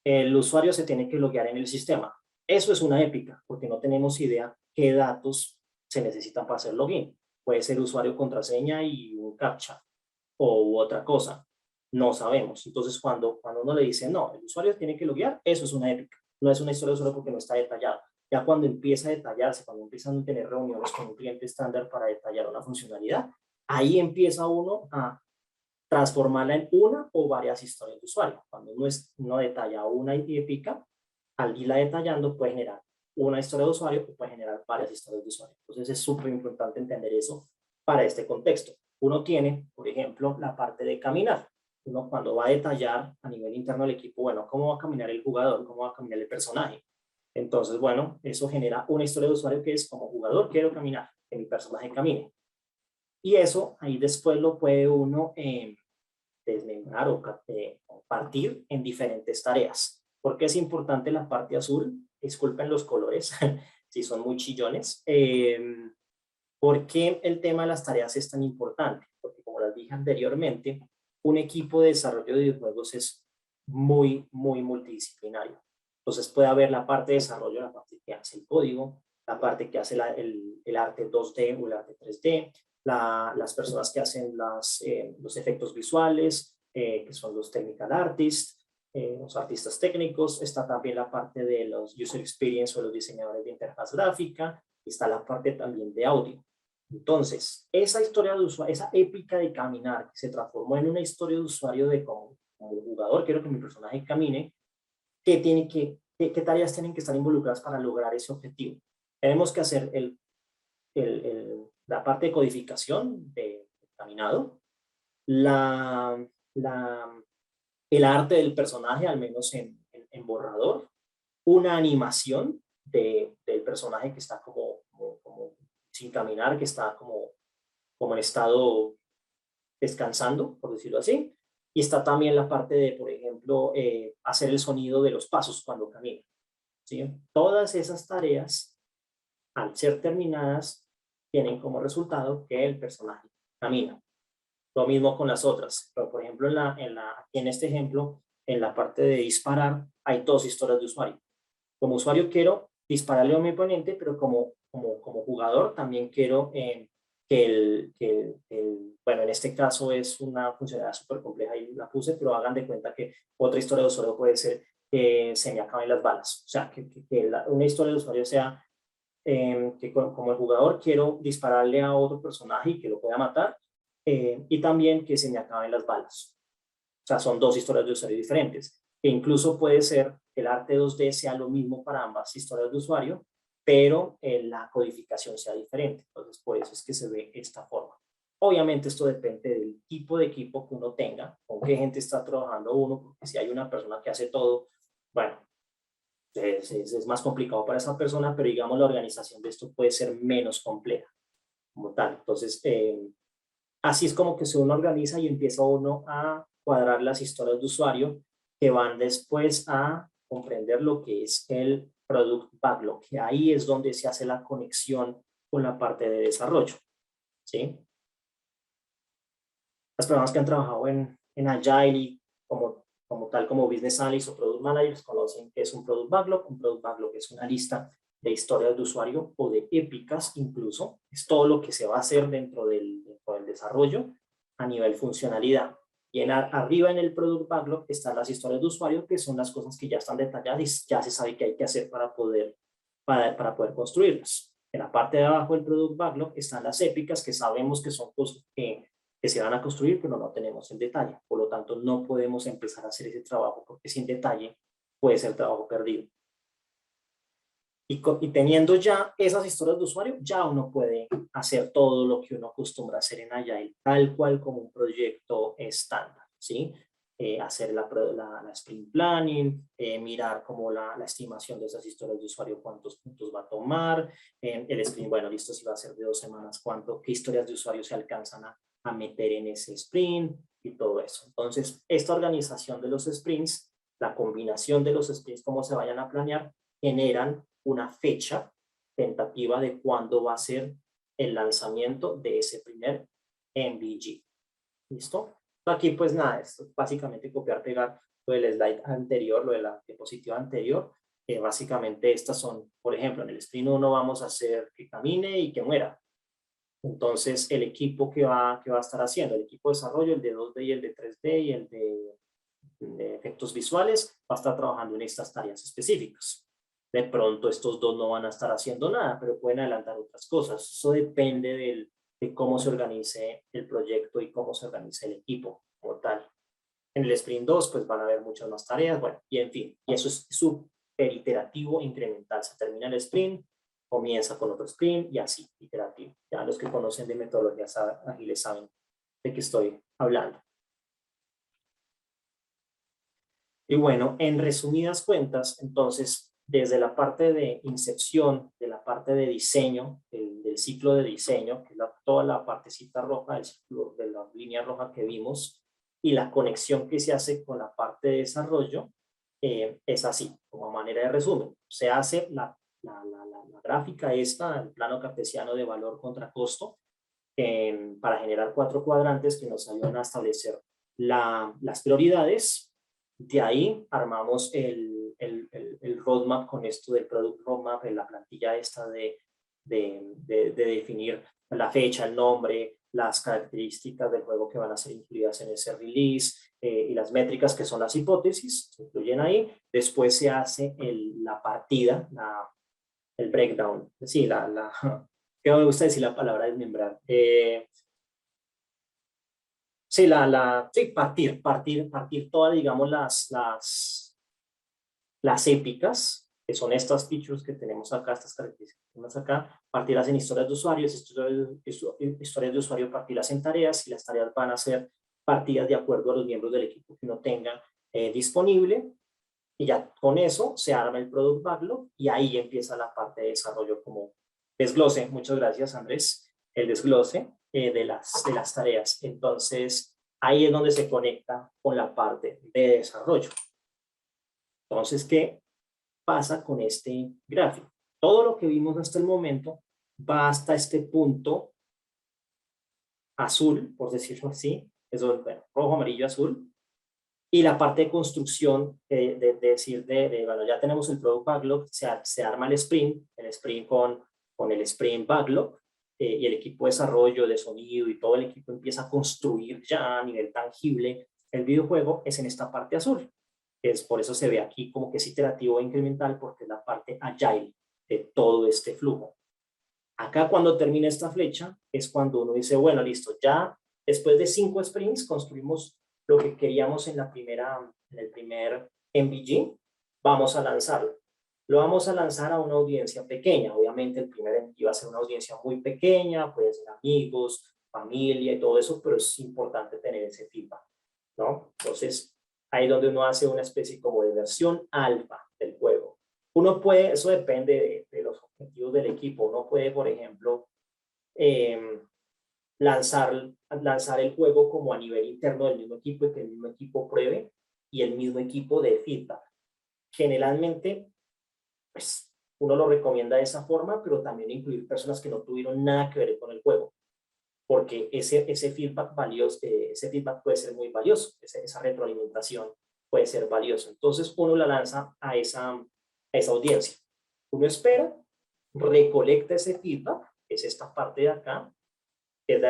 el usuario se tiene que loguear en el sistema. Eso es una épica, porque no tenemos idea qué datos se necesitan para hacer login. Puede ser usuario, contraseña y un captcha o otra cosa. No sabemos. Entonces, cuando uno le dice, no, el usuario tiene que loguear, eso es una épica. No es una historia solo porque no está detallado. Ya cuando empieza a detallarse, cuando empiezan a tener reuniones con un cliente estándar para detallar una funcionalidad, ahí empieza uno a transformarla en una o varias historias de usuario. Cuando uno detalla una épica, al irla detallando puede generar una historia de usuario o puede generar varias historias de usuario. Entonces es súper importante entender eso para este contexto. Uno tiene, por ejemplo, la parte de caminar. Uno cuando va a detallar a nivel interno del equipo, bueno, cómo va a caminar el jugador, cómo va a caminar el personaje. Entonces, bueno, eso genera una historia de usuario que es como jugador quiero caminar, que mi personaje camine. Y eso ahí después lo puede uno desmembrar o partir en diferentes tareas. ¿Por qué es importante la parte azul? Disculpen los colores, si son muy chillones. ¿Por qué el tema de las tareas es tan importante? Porque como les dije anteriormente, un equipo de desarrollo de videojuegos es muy, muy multidisciplinario. Entonces puede haber la parte de desarrollo, la parte que hace el código, la parte que hace el arte 2D o el arte 3D, las personas que hacen los efectos visuales, que son los technical artists, los artistas técnicos. Está también la parte de los user experience o los diseñadores de interfaz gráfica. Está la parte también de audio. Entonces, esa historia de usuario, esa épica de caminar, que se transformó en una historia de usuario de como jugador, quiero que mi personaje camine, ¿qué tareas tienen que estar involucradas para lograr ese objetivo? Tenemos que hacer la parte de codificación de caminado, la, la, el arte del personaje, al menos en borrador, una animación del personaje que está como sin caminar, que está como en estado descansando, por decirlo así. Y está también la parte de, por ejemplo, hacer el sonido de los pasos cuando camina. ¿Sí? Todas esas tareas, al ser terminadas, tienen como resultado que el personaje camina. Lo mismo con las otras. Pero, por ejemplo, en este ejemplo, en la parte de disparar, hay dos historias de usuario. Como usuario quiero dispararle a mi oponente, pero como jugador también quiero bueno, en este caso es una funcionalidad súper compleja y la puse, pero hagan de cuenta que otra historia de usuario puede ser que se me acaben las balas. O sea, una historia de usuario sea que como el jugador quiero dispararle a otro personaje y que lo pueda matar, y también que se me acaben las balas. O sea, son dos historias de usuario diferentes. E incluso puede ser que el arte 2D sea lo mismo para ambas historias de usuario, pero la codificación sea diferente. Entonces, por eso es que se ve esta forma. Obviamente esto depende del tipo de equipo que uno tenga, con qué gente está trabajando uno, porque si hay una persona que hace todo, bueno, es más complicado para esa persona, pero digamos la organización de esto puede ser menos compleja como tal. Entonces, así es como que se uno organiza y empieza uno a cuadrar las historias de usuario que van después a comprender lo que es el Product Backlog, que ahí es donde se hace la conexión con la parte de desarrollo, ¿sí? Las personas que han trabajado en Agile y como tal como Business Analyst o Product Managers conocen que es un Product Backlog. Un Product Backlog es una lista de historias de usuario o de épicas incluso. Es todo lo que se va a hacer dentro del desarrollo a nivel funcionalidad. Y arriba en el Product Backlog están las historias de usuario, que son las cosas que ya están detalladas y ya se sabe qué hay que hacer para poder construirlas. En la parte de abajo del Product Backlog están las épicas, que sabemos que son cosas que se van a construir, pero no tenemos el detalle. Por lo tanto, no podemos empezar a hacer ese trabajo porque sin detalle puede ser trabajo perdido. Y teniendo ya esas historias de usuario, ya uno puede hacer todo lo que uno acostumbra a hacer en Agile, tal cual como un proyecto estándar, ¿sí? Hacer la sprint planning, mirar como la estimación de esas historias de usuario, cuántos puntos va a tomar, el sprint, bueno, listo, si va a ser de 2 semanas, qué historias de usuario se alcanzan a meter en ese sprint y todo eso. Entonces, esta organización de los sprints, la combinación de los sprints, cómo se vayan a planear, generan una fecha tentativa de cuándo va a ser el lanzamiento de ese primer MVG. ¿Listo? Aquí pues nada, esto es básicamente copiar, pegar lo del slide anterior, lo de la diapositiva anterior. Básicamente estas son, por ejemplo, en el sprint 1 vamos a hacer que camine y que muera. Entonces el equipo que va a estar haciendo, el equipo de desarrollo, el de 2D y el de 3D y el de efectos visuales, va a estar trabajando en estas tareas específicas. De pronto estos dos no van a estar haciendo nada, pero pueden adelantar otras cosas. Eso depende de cómo se organice el proyecto y cómo se organice el equipo como tal. En el sprint 2 pues van a haber muchas más tareas, bueno, y en fin, y eso es súper iterativo incremental. Se termina el sprint, comienza con otro sprint y así, iterativo. Ya los que conocen de metodologías ágiles saben de qué estoy hablando. Y bueno, en resumidas cuentas, entonces, desde la parte de incepción, de la parte de diseño, del ciclo de diseño, que es toda la partecita roja, el ciclo de la línea roja que vimos, y la conexión que se hace con la parte de desarrollo, es así, como manera de resumen. Se hace la gráfica esta, el plano cartesiano de valor contra costo, para generar 4 cuadrantes que nos ayudan a establecer las prioridades. De ahí armamos el roadmap con esto del product roadmap, en la plantilla esta de definir la fecha, el nombre, las características del juego que van a ser incluidas en ese release, y las métricas que son las hipótesis, se incluyen ahí. Después se hace la partida, el breakdown, sí, que no me gusta decir la palabra desmembrar. Sí, sí, partir todas, digamos, las épicas, que son estas features que tenemos acá, estas características que tenemos acá, partirlas en historias de usuarios, historias de usuario, partirlas en tareas, y las tareas van a ser partidas de acuerdo a los miembros del equipo que uno tenga disponible, y ya con eso se arma el product backlog, y ahí empieza la parte de desarrollo como desglose. Muchas gracias, Andrés. El desglose de las tareas. Entonces, ahí es donde se conecta con la parte de desarrollo. Entonces, ¿qué pasa con este gráfico? Todo lo que vimos hasta el momento va hasta este punto azul, por decirlo así, eso, bueno, rojo, amarillo, azul, y la parte de construcción, decir, bueno, ya tenemos el product backlog, se arma el sprint con el sprint backlog, y el equipo de desarrollo, de sonido y todo el equipo empieza a construir ya a nivel tangible el videojuego, es en esta parte azul. Por eso se ve aquí como que es iterativo e incremental, porque es la parte agile de todo este flujo. Acá cuando termina esta flecha es cuando uno dice, bueno, listo, ya después de 5 sprints construimos lo que queríamos en el primer MVG, vamos a lanzarlo. Lo vamos a lanzar a una audiencia pequeña. Obviamente el primer MVG va a ser una audiencia muy pequeña, puede ser amigos, familia y todo eso, pero es importante tener ese feedback, ¿no? Entonces, ahí es donde uno hace una especie como de versión alfa del juego. Uno puede, eso depende de los objetivos del equipo, uno puede, por ejemplo, lanzar el juego como a nivel interno del mismo equipo, y que el mismo equipo pruebe y el mismo equipo de feedback. Generalmente, pues, uno lo recomienda de esa forma, pero también incluir personas que no tuvieron nada que ver con el juego, porque ese feedback puede ser muy valioso, esa retroalimentación puede ser valiosa. Entonces uno la lanza a esa audiencia. Uno espera, recolecta ese feedback, que es esta parte de acá, que es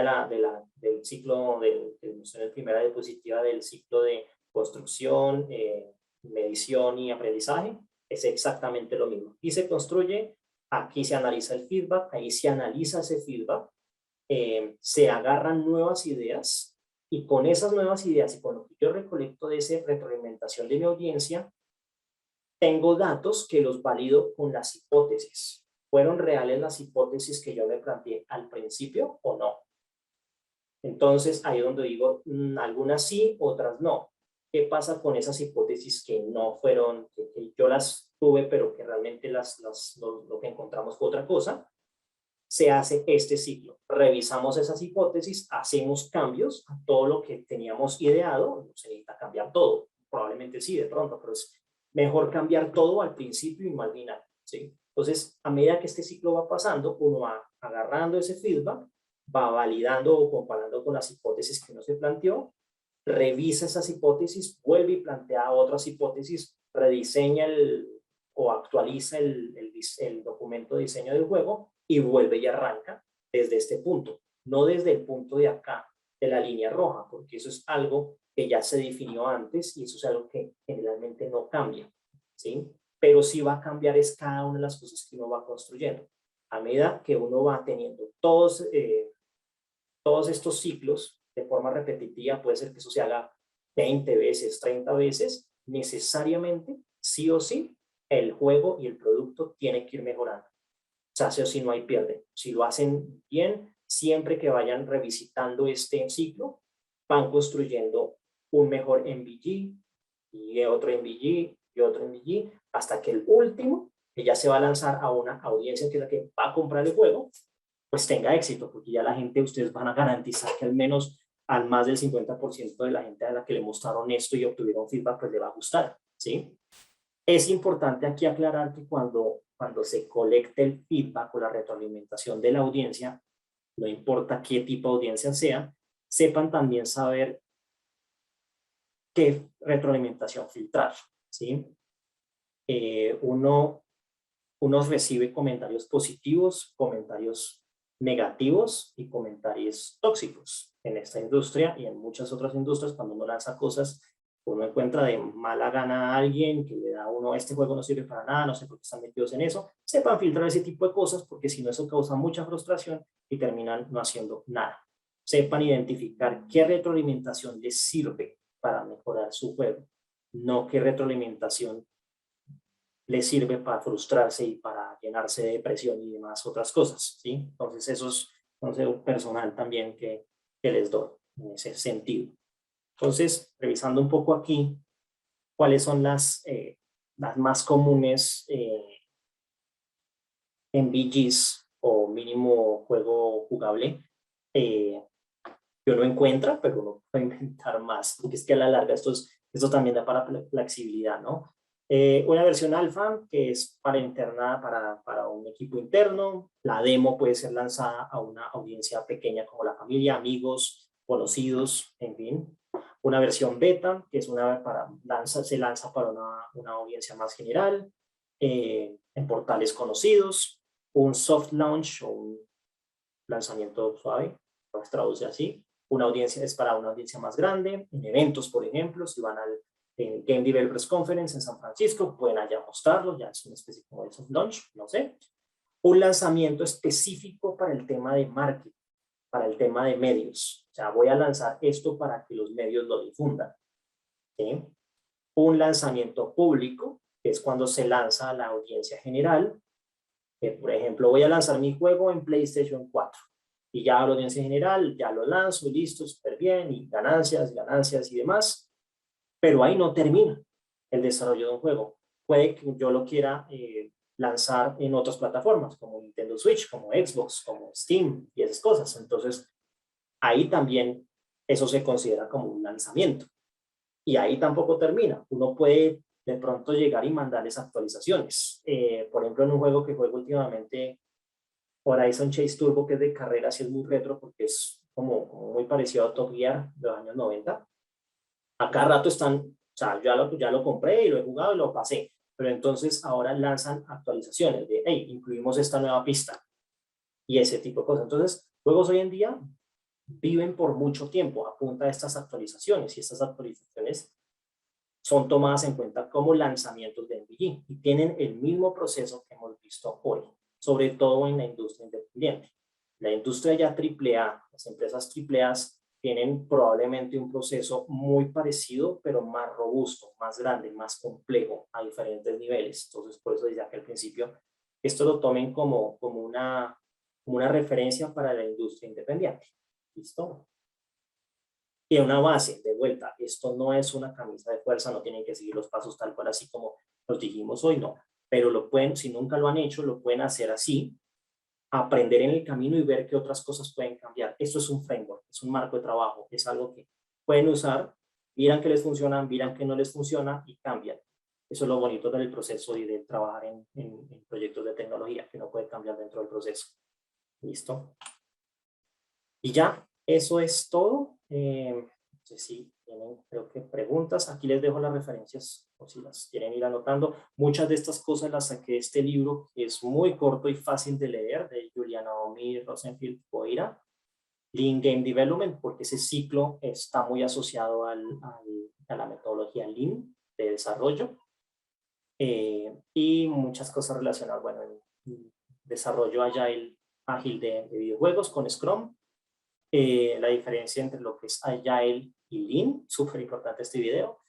del ciclo, en la primera diapositiva del ciclo de construcción, medición y aprendizaje. Es exactamente lo mismo. Aquí se construye, aquí se analiza el feedback, ahí se analiza ese feedback, se agarran nuevas ideas, y con esas nuevas ideas y con lo que yo recolecto de esa retroalimentación de mi audiencia, tengo datos que los valido con las hipótesis. ¿Fueron reales las hipótesis que yo me planteé al principio o no? Entonces, ahí es donde digo, algunas sí, otras no. ¿Qué pasa con esas hipótesis que no fueron, que yo las tuve, pero que realmente lo que encontramos fue otra cosa? se hace este ciclo. Revisamos esas hipótesis, hacemos cambios a todo lo que teníamos ideado. No se necesita cambiar todo, probablemente sí, de pronto, pero es mejor cambiar todo al principio y no al final, ¿sí? Entonces, a medida que este ciclo va pasando, uno va agarrando ese feedback, va validando o comparando con las hipótesis que uno se planteó, revisa esas hipótesis, vuelve y plantea otras hipótesis, rediseña o actualiza el documento de diseño del juego y vuelve y arranca desde este punto, no desde el punto de acá, de la línea roja, porque eso es algo que ya se definió antes y eso es algo que generalmente no cambia, ¿sí? Pero sí va a cambiar es cada una de las cosas que uno va construyendo. A medida que uno va teniendo todos estos ciclos de forma repetitiva, puede ser que eso se haga 20 veces, 30 veces, necesariamente, sí o sí, el juego y el producto tiene que ir mejorando. O sea, sí o sí no hay pierde. Si lo hacen bien, siempre que vayan revisitando este ciclo, van construyendo un mejor MVG y otro MVG y otro MVG, hasta que el último, que ya se va a lanzar a una audiencia que es la que va a comprar el juego, pues tenga éxito, porque ya la gente, ustedes van a garantizar que al menos al más del 50% de la gente a la que le mostraron esto y obtuvieron feedback, pues le va a gustar, ¿sí? Es importante aquí aclarar que cuando se colecte el feedback o la retroalimentación de la audiencia, no importa qué tipo de audiencia sea, sepan también saber qué retroalimentación filtrar, ¿sí? Uno recibe comentarios positivos, comentarios negativos y comentarios tóxicos en esta industria y en muchas otras industrias. Cuando uno lanza cosas, uno encuentra de mala gana a alguien que le da a uno, este juego no sirve para nada, no sé por qué están metidos en eso. Sepan filtrar ese tipo de cosas, porque si no, eso causa mucha frustración y terminan no haciendo nada. Sepan identificar qué retroalimentación les sirve para mejorar su juego, no qué retroalimentación le sirve para frustrarse y para llenarse de depresión y demás otras cosas, ¿sí? Entonces eso es un consejo personal también que les doy en ese sentido. Entonces, revisando un poco aquí, cuáles son las más comunes MVGs o mínimo juego jugable que uno encuentra, pero uno puede inventar más, porque es que a la larga esto también da para flexibilidad, ¿no? Una versión alfa que es para interna, para un equipo interno. La demo puede ser lanzada a una audiencia pequeña como la familia, amigos, conocidos, en fin. Una versión beta, que es se lanza para una audiencia más general, en portales conocidos. Un soft launch o un lanzamiento suave, se traduce así. Una audiencia es para una audiencia más grande, en eventos, por ejemplo, si van al Game Developers Conference en San Francisco, pueden allá mostrarlo, ya es una especie como de soft launch, no sé. Un lanzamiento específico para el tema de marketing, para el tema de medios. O sea, voy a lanzar esto para que los medios lo difundan. ¿Sí? Un lanzamiento público, que es cuando se lanza a la audiencia general. Por ejemplo, voy a lanzar mi juego en PlayStation 4 y ya a la audiencia general, ya lo lanzo y listo, súper bien, y ganancias, ganancias y demás, pero ahí no termina el desarrollo de un juego. Puede que yo lo quiera lanzar en otras plataformas, como Nintendo Switch, como Xbox, como Steam y esas cosas. Entonces, ahí también eso se considera como un lanzamiento. Y ahí tampoco termina. Uno puede de pronto llegar y mandarles actualizaciones. Por ejemplo, en un juego que juego últimamente, Horizon Chase Turbo, que es de carreras y es muy retro porque es como muy parecido a Top Gear de los años 90. A cada rato están, o sea, ya lo compré y lo he jugado y lo pasé, pero entonces ahora lanzan actualizaciones de, hey, incluimos esta nueva pista y ese tipo de cosas. Entonces, juegos hoy en día viven por mucho tiempo a punta de estas actualizaciones y estas actualizaciones son tomadas en cuenta como lanzamientos de MVG y tienen el mismo proceso que hemos visto hoy, sobre todo en la industria independiente. La industria ya AAA, las empresas AAA tienen probablemente un proceso muy parecido, pero más robusto, más grande, más complejo a diferentes niveles. Entonces, por eso decía que al principio esto lo tomen como una referencia para la industria independiente. ¿Listo? Y una base, de vuelta, esto no es una camisa de fuerza, no tienen que seguir los pasos tal cual así como los dijimos hoy, no. Pero lo pueden, si nunca lo han hecho, lo pueden hacer así aprender en el camino y ver qué otras cosas pueden cambiar. Esto es un framework, es un marco de trabajo, es algo que pueden usar, miran que les funciona, miran que no les funciona y cambian. Eso es lo bonito del proceso y de trabajar en proyectos de tecnología, que no puede cambiar dentro del proceso. ¿Listo? Y ya, eso es todo. No sé si tienen, creo que preguntas. Aquí les dejo las referencias, por si las quieren ir anotando. Muchas de estas cosas las saqué de este libro, que es muy corto y fácil de leer, de Juliana Omi Rosenfield Boira, Lean Game Development, porque ese ciclo está muy asociado a la metodología Lean de desarrollo. Y muchas cosas relacionadas, bueno, en desarrollo Agile ágil de videojuegos con Scrum. La diferencia entre lo que es Agile y Lean, súper importante este video.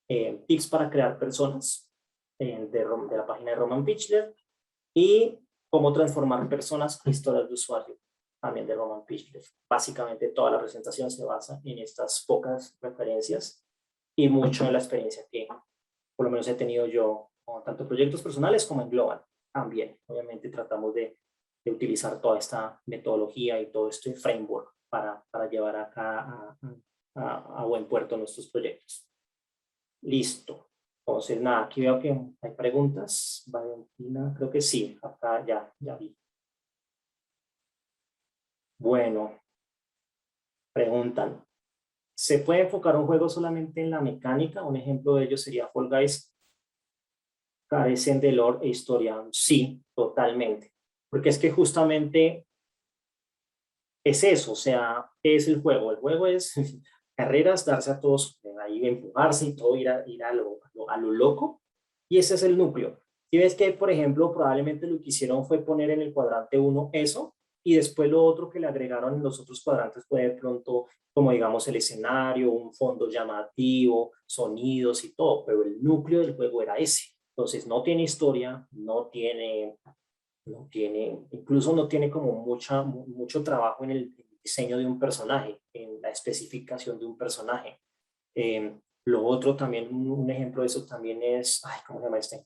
Tips para crear personas de la página de Roman Pichler y cómo transformar personas a historias de usuario también de Roman Pichler. Básicamente toda la presentación se basa en estas pocas referencias y mucho en la experiencia que por lo menos he tenido yo, con tanto proyectos personales como en Global también. Obviamente tratamos de utilizar toda esta metodología y todo este framework para llevar acá a buen puerto nuestros proyectos. Listo. Entonces, nada, aquí veo que hay preguntas. Valentina, creo que sí, acá ya vi. Bueno, preguntan, ¿se puede enfocar un juego solamente en la mecánica? Un ejemplo de ello sería Fall Guys. ¿Carecen de lore e historia? Sí, totalmente. Porque es que justamente es eso, o sea, ¿qué es el juego? El juego es carreras, darse a todos, ahí empujarse y todo, ir a lo loco, y ese es el núcleo. Si ves que, por ejemplo, probablemente lo que hicieron fue poner en el cuadrante 1 eso, y después lo otro que le agregaron en los otros cuadrantes fue de pronto, como digamos, el escenario, un fondo llamativo, sonidos y todo, pero el núcleo del juego era ese. Entonces, no tiene historia, incluso no tiene como mucho trabajo en el diseño de un personaje, en la especificación de un personaje. Lo otro también, un ejemplo de eso también es, ay, ¿cómo se llama este?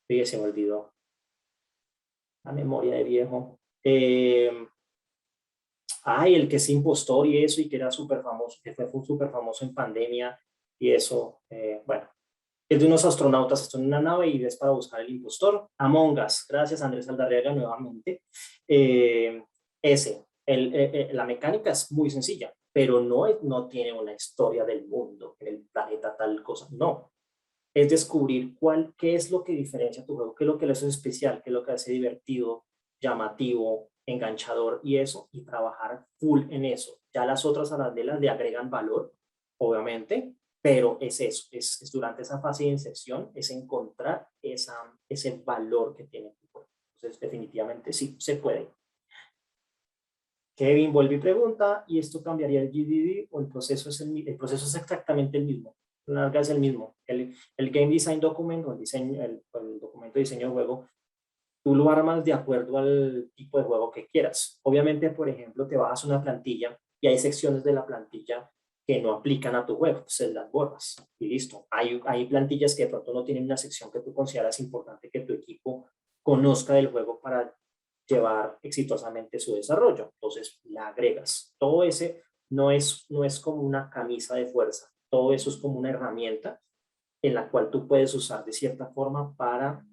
Sí, se me olvidó. La memoria de viejo. El que es impostor y eso, y que era súper famoso, que fue súper famoso en pandemia y eso, bueno. Es de unos astronautas, están en una nave y es para buscar el impostor. Among Us, gracias Andrés Aldarriaga nuevamente. La mecánica es muy sencilla, pero no tiene una historia del mundo, en el planeta tal cosa, no. Es descubrir qué es lo que diferencia tu juego, qué es lo que lo hace especial, qué es lo que hace divertido, llamativo, enganchador y eso, y trabajar full en eso. Ya las otras arandelas le agregan valor, obviamente, pero es eso, es durante esa fase de inserción, es encontrar ese valor que tiene tu juego. Entonces, definitivamente sí, se puede. Kevin vuelve y pregunta, ¿y esto cambiaría el GDD o el proceso el proceso es exactamente el mismo? La larga es el mismo. El Game Design Document o el documento de diseño de juego, tú lo armas de acuerdo al tipo de juego que quieras. Obviamente, por ejemplo, te bajas una plantilla y hay secciones de la plantilla que no aplican a tu juego, entonces las borras y listo. Hay plantillas que de pronto no tienen una sección que tú consideras importante que tu equipo conozca del juego para llevar exitosamente su desarrollo. Entonces, la agregas. Todo ese no es como una camisa de fuerza. Todo eso es como una herramienta en la cual tú puedes usar de cierta forma para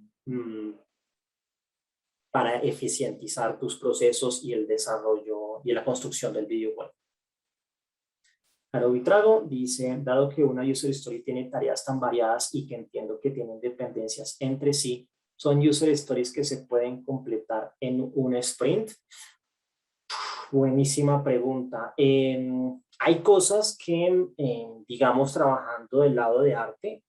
eficientizar tus procesos y el desarrollo y la construcción del videojuego. Caro Vitrago dice, dado que una user story tiene tareas tan variadas y que entiendo que tienen dependencias entre sí, ¿son user stories que se pueden completar en un sprint? Buenísima pregunta. Hay cosas que, digamos, trabajando del lado de arte,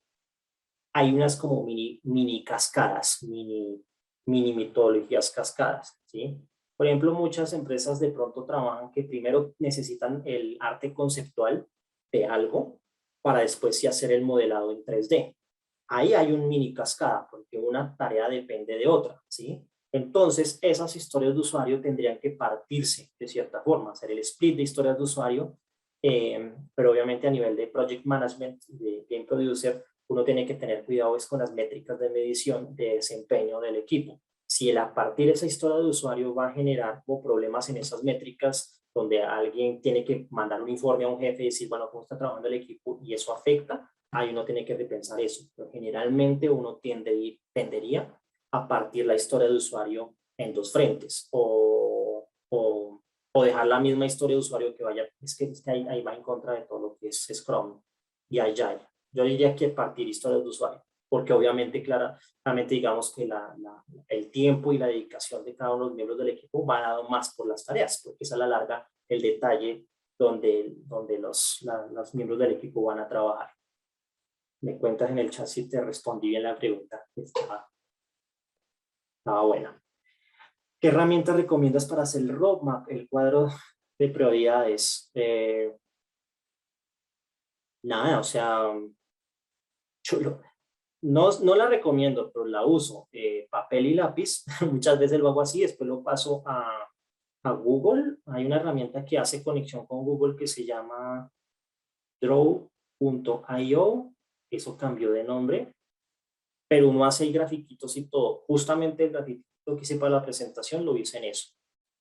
hay unas como mini cascadas, mini metodologías cascadas, ¿sí? Por ejemplo, muchas empresas de pronto trabajan que primero necesitan el arte conceptual de algo para después sí hacer el modelado en 3D. Ahí hay un mini cascada porque una tarea depende de otra, ¿sí? Entonces, esas historias de usuario tendrían que partirse de cierta forma, hacer el split de historias de usuario, pero obviamente a nivel de project management, de game producer, uno tiene que tener cuidado con las métricas de medición de desempeño del equipo. Si a partir de esa historia de usuario va a generar como problemas en esas métricas, donde alguien tiene que mandar un informe a un jefe y decir, bueno, cómo está trabajando el equipo, y eso afecta, ahí uno tiene que repensar eso. Pero generalmente uno tendería a partir la historia de usuario en dos frentes, o dejar la misma historia de usuario que vaya, es que ahí va en contra de todo lo que es Scrum y Agile. Yo diría que partir historias de usuario, porque obviamente, claramente digamos que el tiempo y la dedicación de cada uno de los miembros del equipo va dado más por las tareas, porque es a la larga el detalle donde los miembros del equipo van a trabajar. Me cuentas en el chat si te respondí bien la pregunta. Estaba buena. ¿Qué herramientas recomiendas para hacer el roadmap, el cuadro de prioridades? Nada, o sea, no la recomiendo, pero la uso. Papel y lápiz, muchas veces lo hago así, después lo paso a Google. Hay una herramienta que hace conexión con Google que se llama Draw.io. Eso cambió de nombre, pero uno hace grafiquitos y todo. Justamente el grafiquito que hice para la presentación lo hice en eso.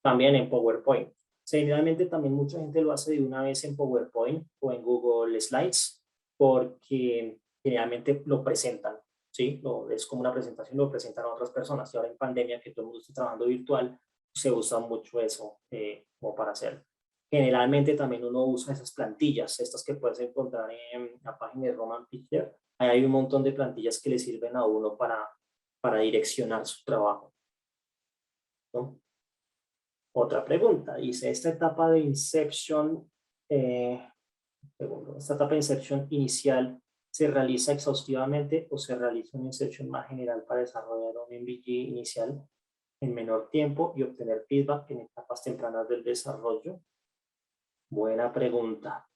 También en PowerPoint. Generalmente también mucha gente lo hace de una vez en PowerPoint o en Google Slides, porque generalmente lo presentan, ¿sí? Es como una presentación, lo presentan a otras personas. Y ahora en pandemia, que todo el mundo está trabajando virtual, se usa mucho eso como para hacer. Generalmente también uno usa esas plantillas, estas que puedes encontrar en la página de Roman Picture. Ahí hay un montón de plantillas que le sirven a uno para direccionar su trabajo, ¿no? Otra pregunta, dice, esta etapa de Inception, inicial, ¿se realiza exhaustivamente o se realiza una Inception más general para desarrollar un MVG inicial en menor tiempo y obtener feedback en etapas tempranas del desarrollo? Buena pregunta.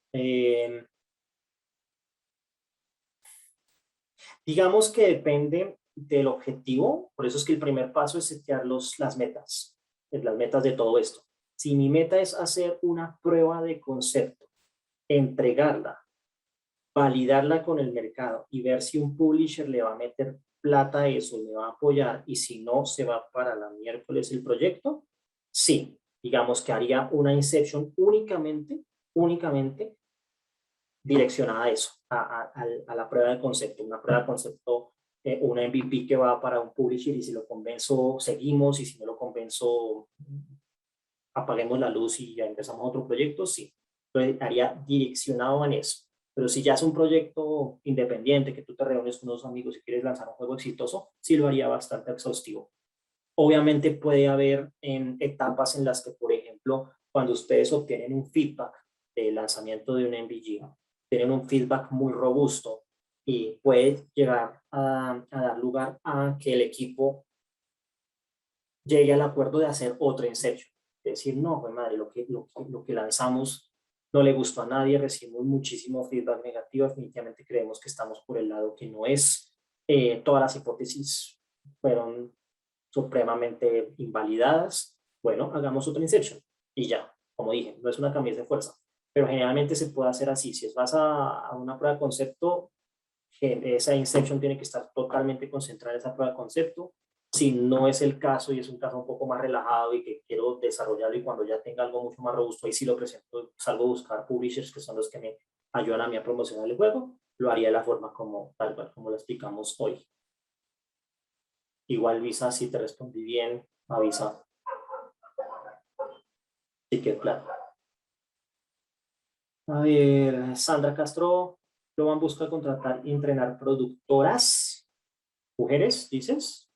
Digamos que depende del objetivo, por eso es que el primer paso es setear las metas de todo esto. Si mi meta es hacer una prueba de concepto, entregarla, validarla con el mercado y ver si un publisher le va a meter plata a eso, le va a apoyar, y si no, se va para la miércoles el proyecto, sí, digamos que haría una inception únicamente direccionada a eso, a la prueba de concepto, una prueba de concepto, una MVP que va para un publisher, y si lo convenzo, seguimos, y si no lo convenzo, apaguemos la luz y ya empezamos otro proyecto, sí. Entonces, haría direccionado en eso. Pero si ya es un proyecto independiente, que tú te reúnes con unos amigos y quieres lanzar un juego exitoso, sí lo haría bastante exhaustivo. Obviamente puede haber etapas en las que, por ejemplo, cuando ustedes obtienen un feedback del lanzamiento de un MVG, tienen un feedback muy robusto y puede llegar a dar lugar a que el equipo llegue al acuerdo de hacer otro Inception. Es decir, no, pues madre, lo que lanzamos no le gustó a nadie, recibimos muchísimo feedback negativo, definitivamente creemos que estamos por el lado que no es. Todas las hipótesis fueron supremamente invalidadas. Bueno, hagamos otro Inception y ya, como dije, no es una camisa de fuerza, pero generalmente se puede hacer así. Si vas a una prueba de concepto, esa Inception tiene que estar totalmente concentrada en esa prueba de concepto. Si no es el caso y es un caso un poco más relajado y que quiero desarrollarlo, y cuando ya tenga algo mucho más robusto, ahí sí lo presento, salgo a buscar publishers que son los que me ayudan a mí a promocionar el juego, lo haría de la forma tal cual como lo explicamos hoy. Igual, Visa, si te respondí bien, avisa. Sí que claro. A ver, Sandra Castro, lo van a buscar contratar y entrenar productoras, mujeres, dices.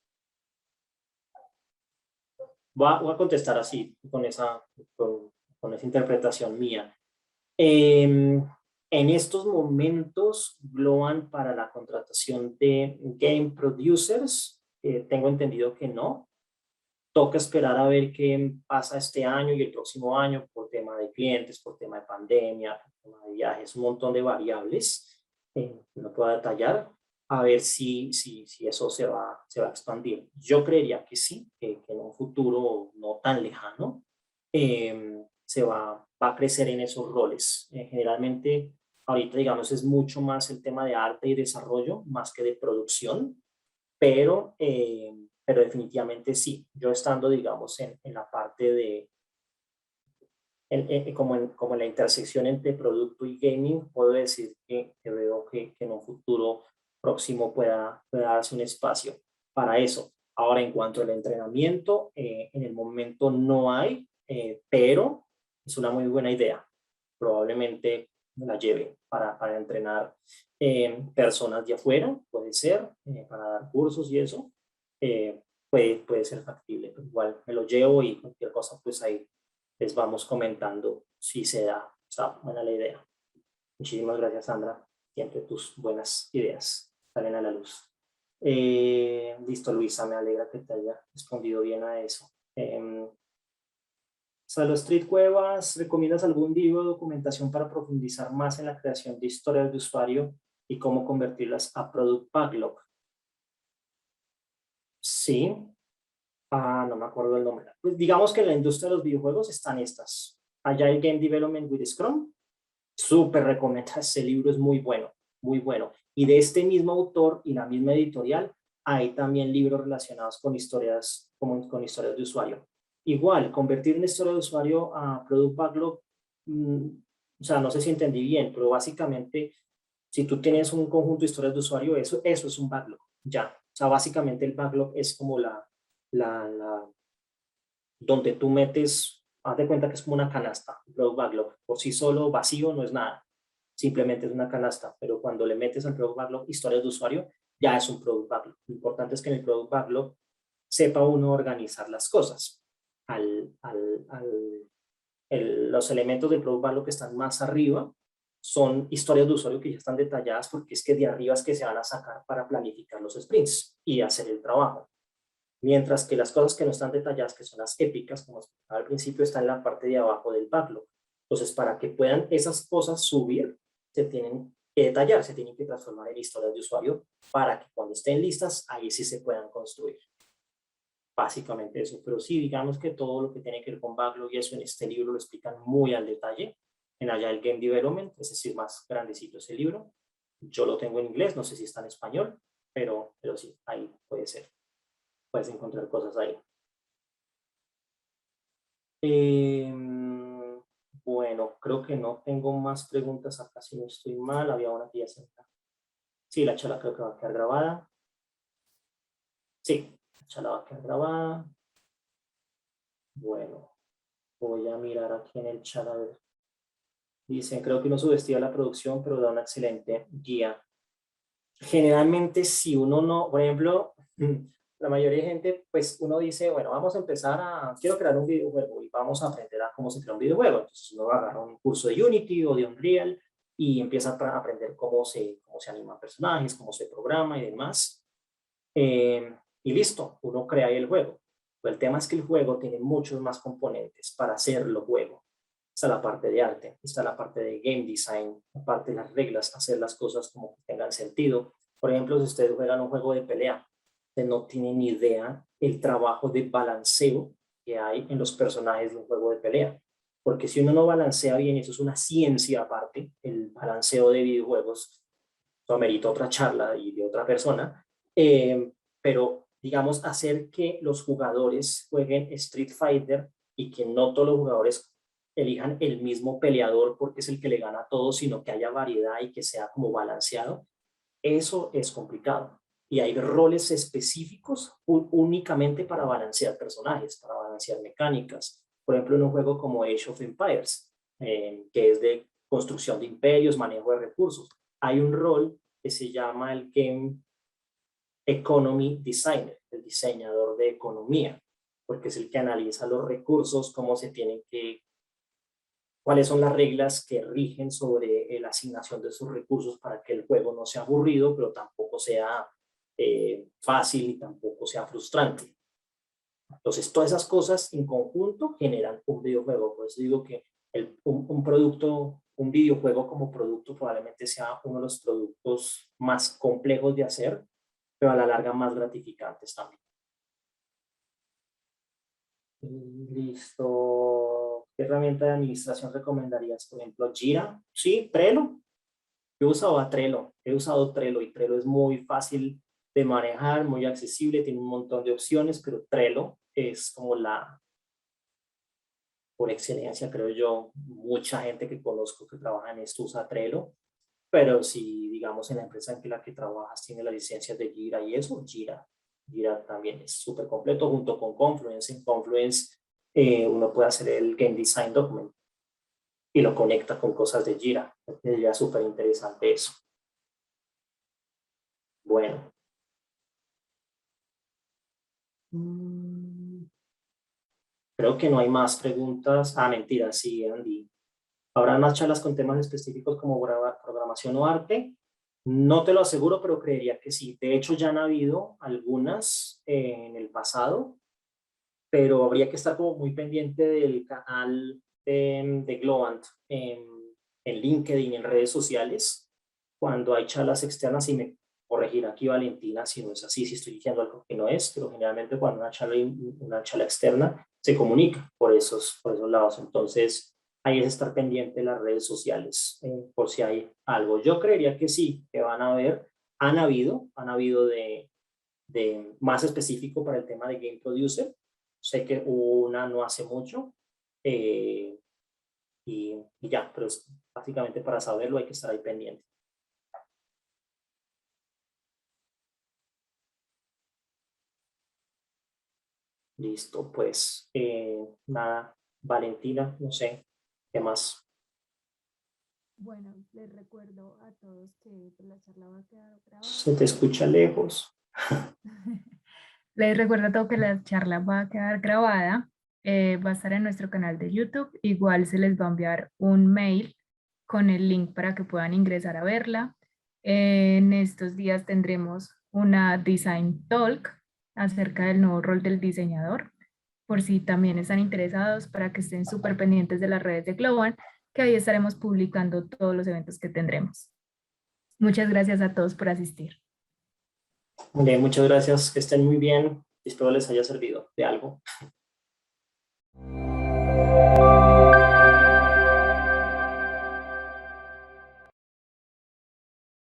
Voy a contestar así, con esa interpretación mía. En estos momentos, Globan para la contratación de game producers, tengo entendido que no. Toca esperar a ver qué pasa este año y el próximo año por tema de clientes, por tema de pandemia, por tema de viajes, un montón de variables. No puedo detallar, a ver si eso se va a expandir. Yo creería que sí, que en un futuro no tan lejano va a crecer en esos roles. Generalmente, ahorita, digamos, es mucho más el tema de arte y desarrollo, más que de producción, pero pero definitivamente sí. Yo estando, digamos, en la parte de, como en la intersección entre producto y gaming, puedo decir que veo que en un futuro próximo pueda darse un espacio para eso. Ahora, en cuanto al entrenamiento, en el momento no hay, pero es una muy buena idea. Probablemente me la lleve para entrenar personas de afuera, puede ser, para dar cursos y eso. eh, puede ser factible, pero igual me lo llevo y cualquier cosa, pues ahí les vamos comentando si se da. Está buena la idea. Muchísimas gracias, Sandra. Siempre tus buenas ideas salen a la luz. Listo, Luisa, me alegra que te haya respondido bien a eso. Salo Street Cuevas, ¿recomiendas algún libro o documentación para profundizar más en la creación de historias de usuario y cómo convertirlas a Product Backlog? Sí. No me acuerdo el nombre. Pues digamos que en la industria de los videojuegos están estas. Agile Game Development with Scrum. Súper recomendado. Ese libro es muy bueno, muy bueno. Y de este mismo autor y la misma editorial, hay también libros relacionados con historias, como con historias de usuario. Igual, convertir una historia de usuario a Product Backlog, o sea, no sé si entendí bien, pero básicamente, si tú tienes un conjunto de historias de usuario, eso es un backlog, ya. O sea, básicamente el backlog es como la donde tú metes, haz de cuenta que es como una canasta, un Product Backlog. Por sí solo, vacío, no es nada. Simplemente es una canasta, pero cuando le metes al Product Backlog historias de usuario, ya es un Product Backlog. Lo importante es que en el Product Backlog sepa uno organizar las cosas. Los elementos del Product Backlog que están más arriba son historias de usuario que ya están detalladas, porque es que de arriba es que se van a sacar para planificar los sprints y hacer el trabajo. Mientras que las cosas que no están detalladas, que son las épicas, como al principio, están en la parte de abajo del backlog. Entonces, para que puedan esas cosas subir, se tienen que detallar, se tienen que transformar en historias de usuario para que cuando estén listas, ahí sí se puedan construir. Básicamente eso, pero sí, digamos que todo lo que tiene que ver con backlog y eso en este libro lo explican muy al detalle. En Agile Game Development, es decir, más grandecito ese libro. Yo lo tengo en inglés, no sé si está en español, pero sí, ahí puede ser. Puedes encontrar cosas ahí. Eh, bueno, creo que no tengo más preguntas acá si no estoy mal. Había una que ya se... Sí, la charla creo que va a quedar grabada. Sí, la charla va a quedar grabada. Bueno, voy a mirar aquí en el chat a ver. Dicen, creo que uno subestima la producción, pero da una excelente guía. Generalmente, si uno no, por ejemplo, la mayoría de gente, pues uno dice, bueno, vamos a empezar quiero crear un videojuego y vamos a aprender a cómo se crea un videojuego. Entonces uno va a agarrar un curso de Unity o de Unreal y empieza a aprender cómo se animan personajes, cómo se programa y demás. Y listo, uno crea ahí el juego. Pero el tema es que el juego tiene muchos más componentes para hacerlo juego. Está la parte de arte, está la parte de game design, la parte de las reglas, hacer las cosas como que tengan sentido. Por ejemplo, si ustedes juegan un juego de pelea, usted no tiene ni idea el trabajo de balanceo que hay en los personajes de un juego de pelea. Porque si uno no balancea bien, eso es una ciencia aparte, el balanceo de videojuegos, eso amerita otra charla y de otra persona, pero digamos, hacer que los jugadores jueguen Street Fighter y que no todos los jugadores elijan el mismo peleador porque es el que le gana a todos, sino que haya variedad y que sea como balanceado, eso es complicado. Y hay roles específicos únicamente para balancear personajes, para balancear mecánicas. Por ejemplo, en un juego como Age of Empires, que es de construcción de imperios, manejo de recursos, hay un rol que se llama el Game Economy Designer, el diseñador de economía, porque es el que analiza los recursos, cómo se tienen que, cuáles son las reglas que rigen sobre la asignación de esos recursos para que el juego no sea aburrido, pero tampoco sea fácil y tampoco sea frustrante. Entonces, todas esas cosas en conjunto generan un videojuego. Por eso digo que un producto, un videojuego como producto probablemente sea uno de los productos más complejos de hacer, pero a la larga más gratificantes también. Listo. ¿Qué herramienta de administración recomendarías? Por ejemplo, Jira. Sí, Trello. Yo he usado Trello y Trello es muy fácil de manejar, muy accesible, tiene un montón de opciones, pero Trello es como la, por excelencia, creo yo, mucha gente que conozco que trabaja en esto usa Trello, pero si, digamos, en la empresa en la que trabajas tiene la licencia de Jira y eso, Jira también es súper completo junto con Confluence. En Confluence uno puede hacer el Game Design Document y lo conecta con cosas de Jira. Es ya súper interesante eso. Bueno. Creo que no hay más preguntas. Ah, mentira, sí, Andy. ¿Habrá más charlas con temas específicos como programación o arte? No te lo aseguro, pero creería que sí. De hecho, ya han habido algunas en el pasado, pero habría que estar como muy pendiente del canal de Globant en LinkedIn, en redes sociales, cuando hay charlas externas, y me corregirá aquí Valentina si no es así, si estoy diciendo algo que no es, pero generalmente cuando una charla externa se comunica por esos lados. Entonces, ahí es estar pendiente de las redes sociales por si hay algo. Yo creería que sí, que van a haber, han habido de más específico para el tema de Game Producer. Sé que hubo una no hace mucho eh, y ya, pero básicamente para saberlo hay que estar ahí pendiente. Listo, pues nada, Valentina, no sé, ¿qué más? Bueno, les recuerdo a todos que pues, la charla va a quedar grabada. Se te escucha lejos. Les recuerdo a todos que la charla va a quedar grabada, va a estar en nuestro canal de YouTube. Igual se les va a enviar un mail con el link para que puedan ingresar a verla. En estos días tendremos una Design Talk acerca del nuevo rol del diseñador, por si también están interesados, para que estén súper pendientes de las redes de Global, que ahí estaremos publicando todos los eventos que tendremos. Muchas gracias a todos por asistir. Muy bien, muchas gracias, que estén muy bien. Espero les haya servido de algo.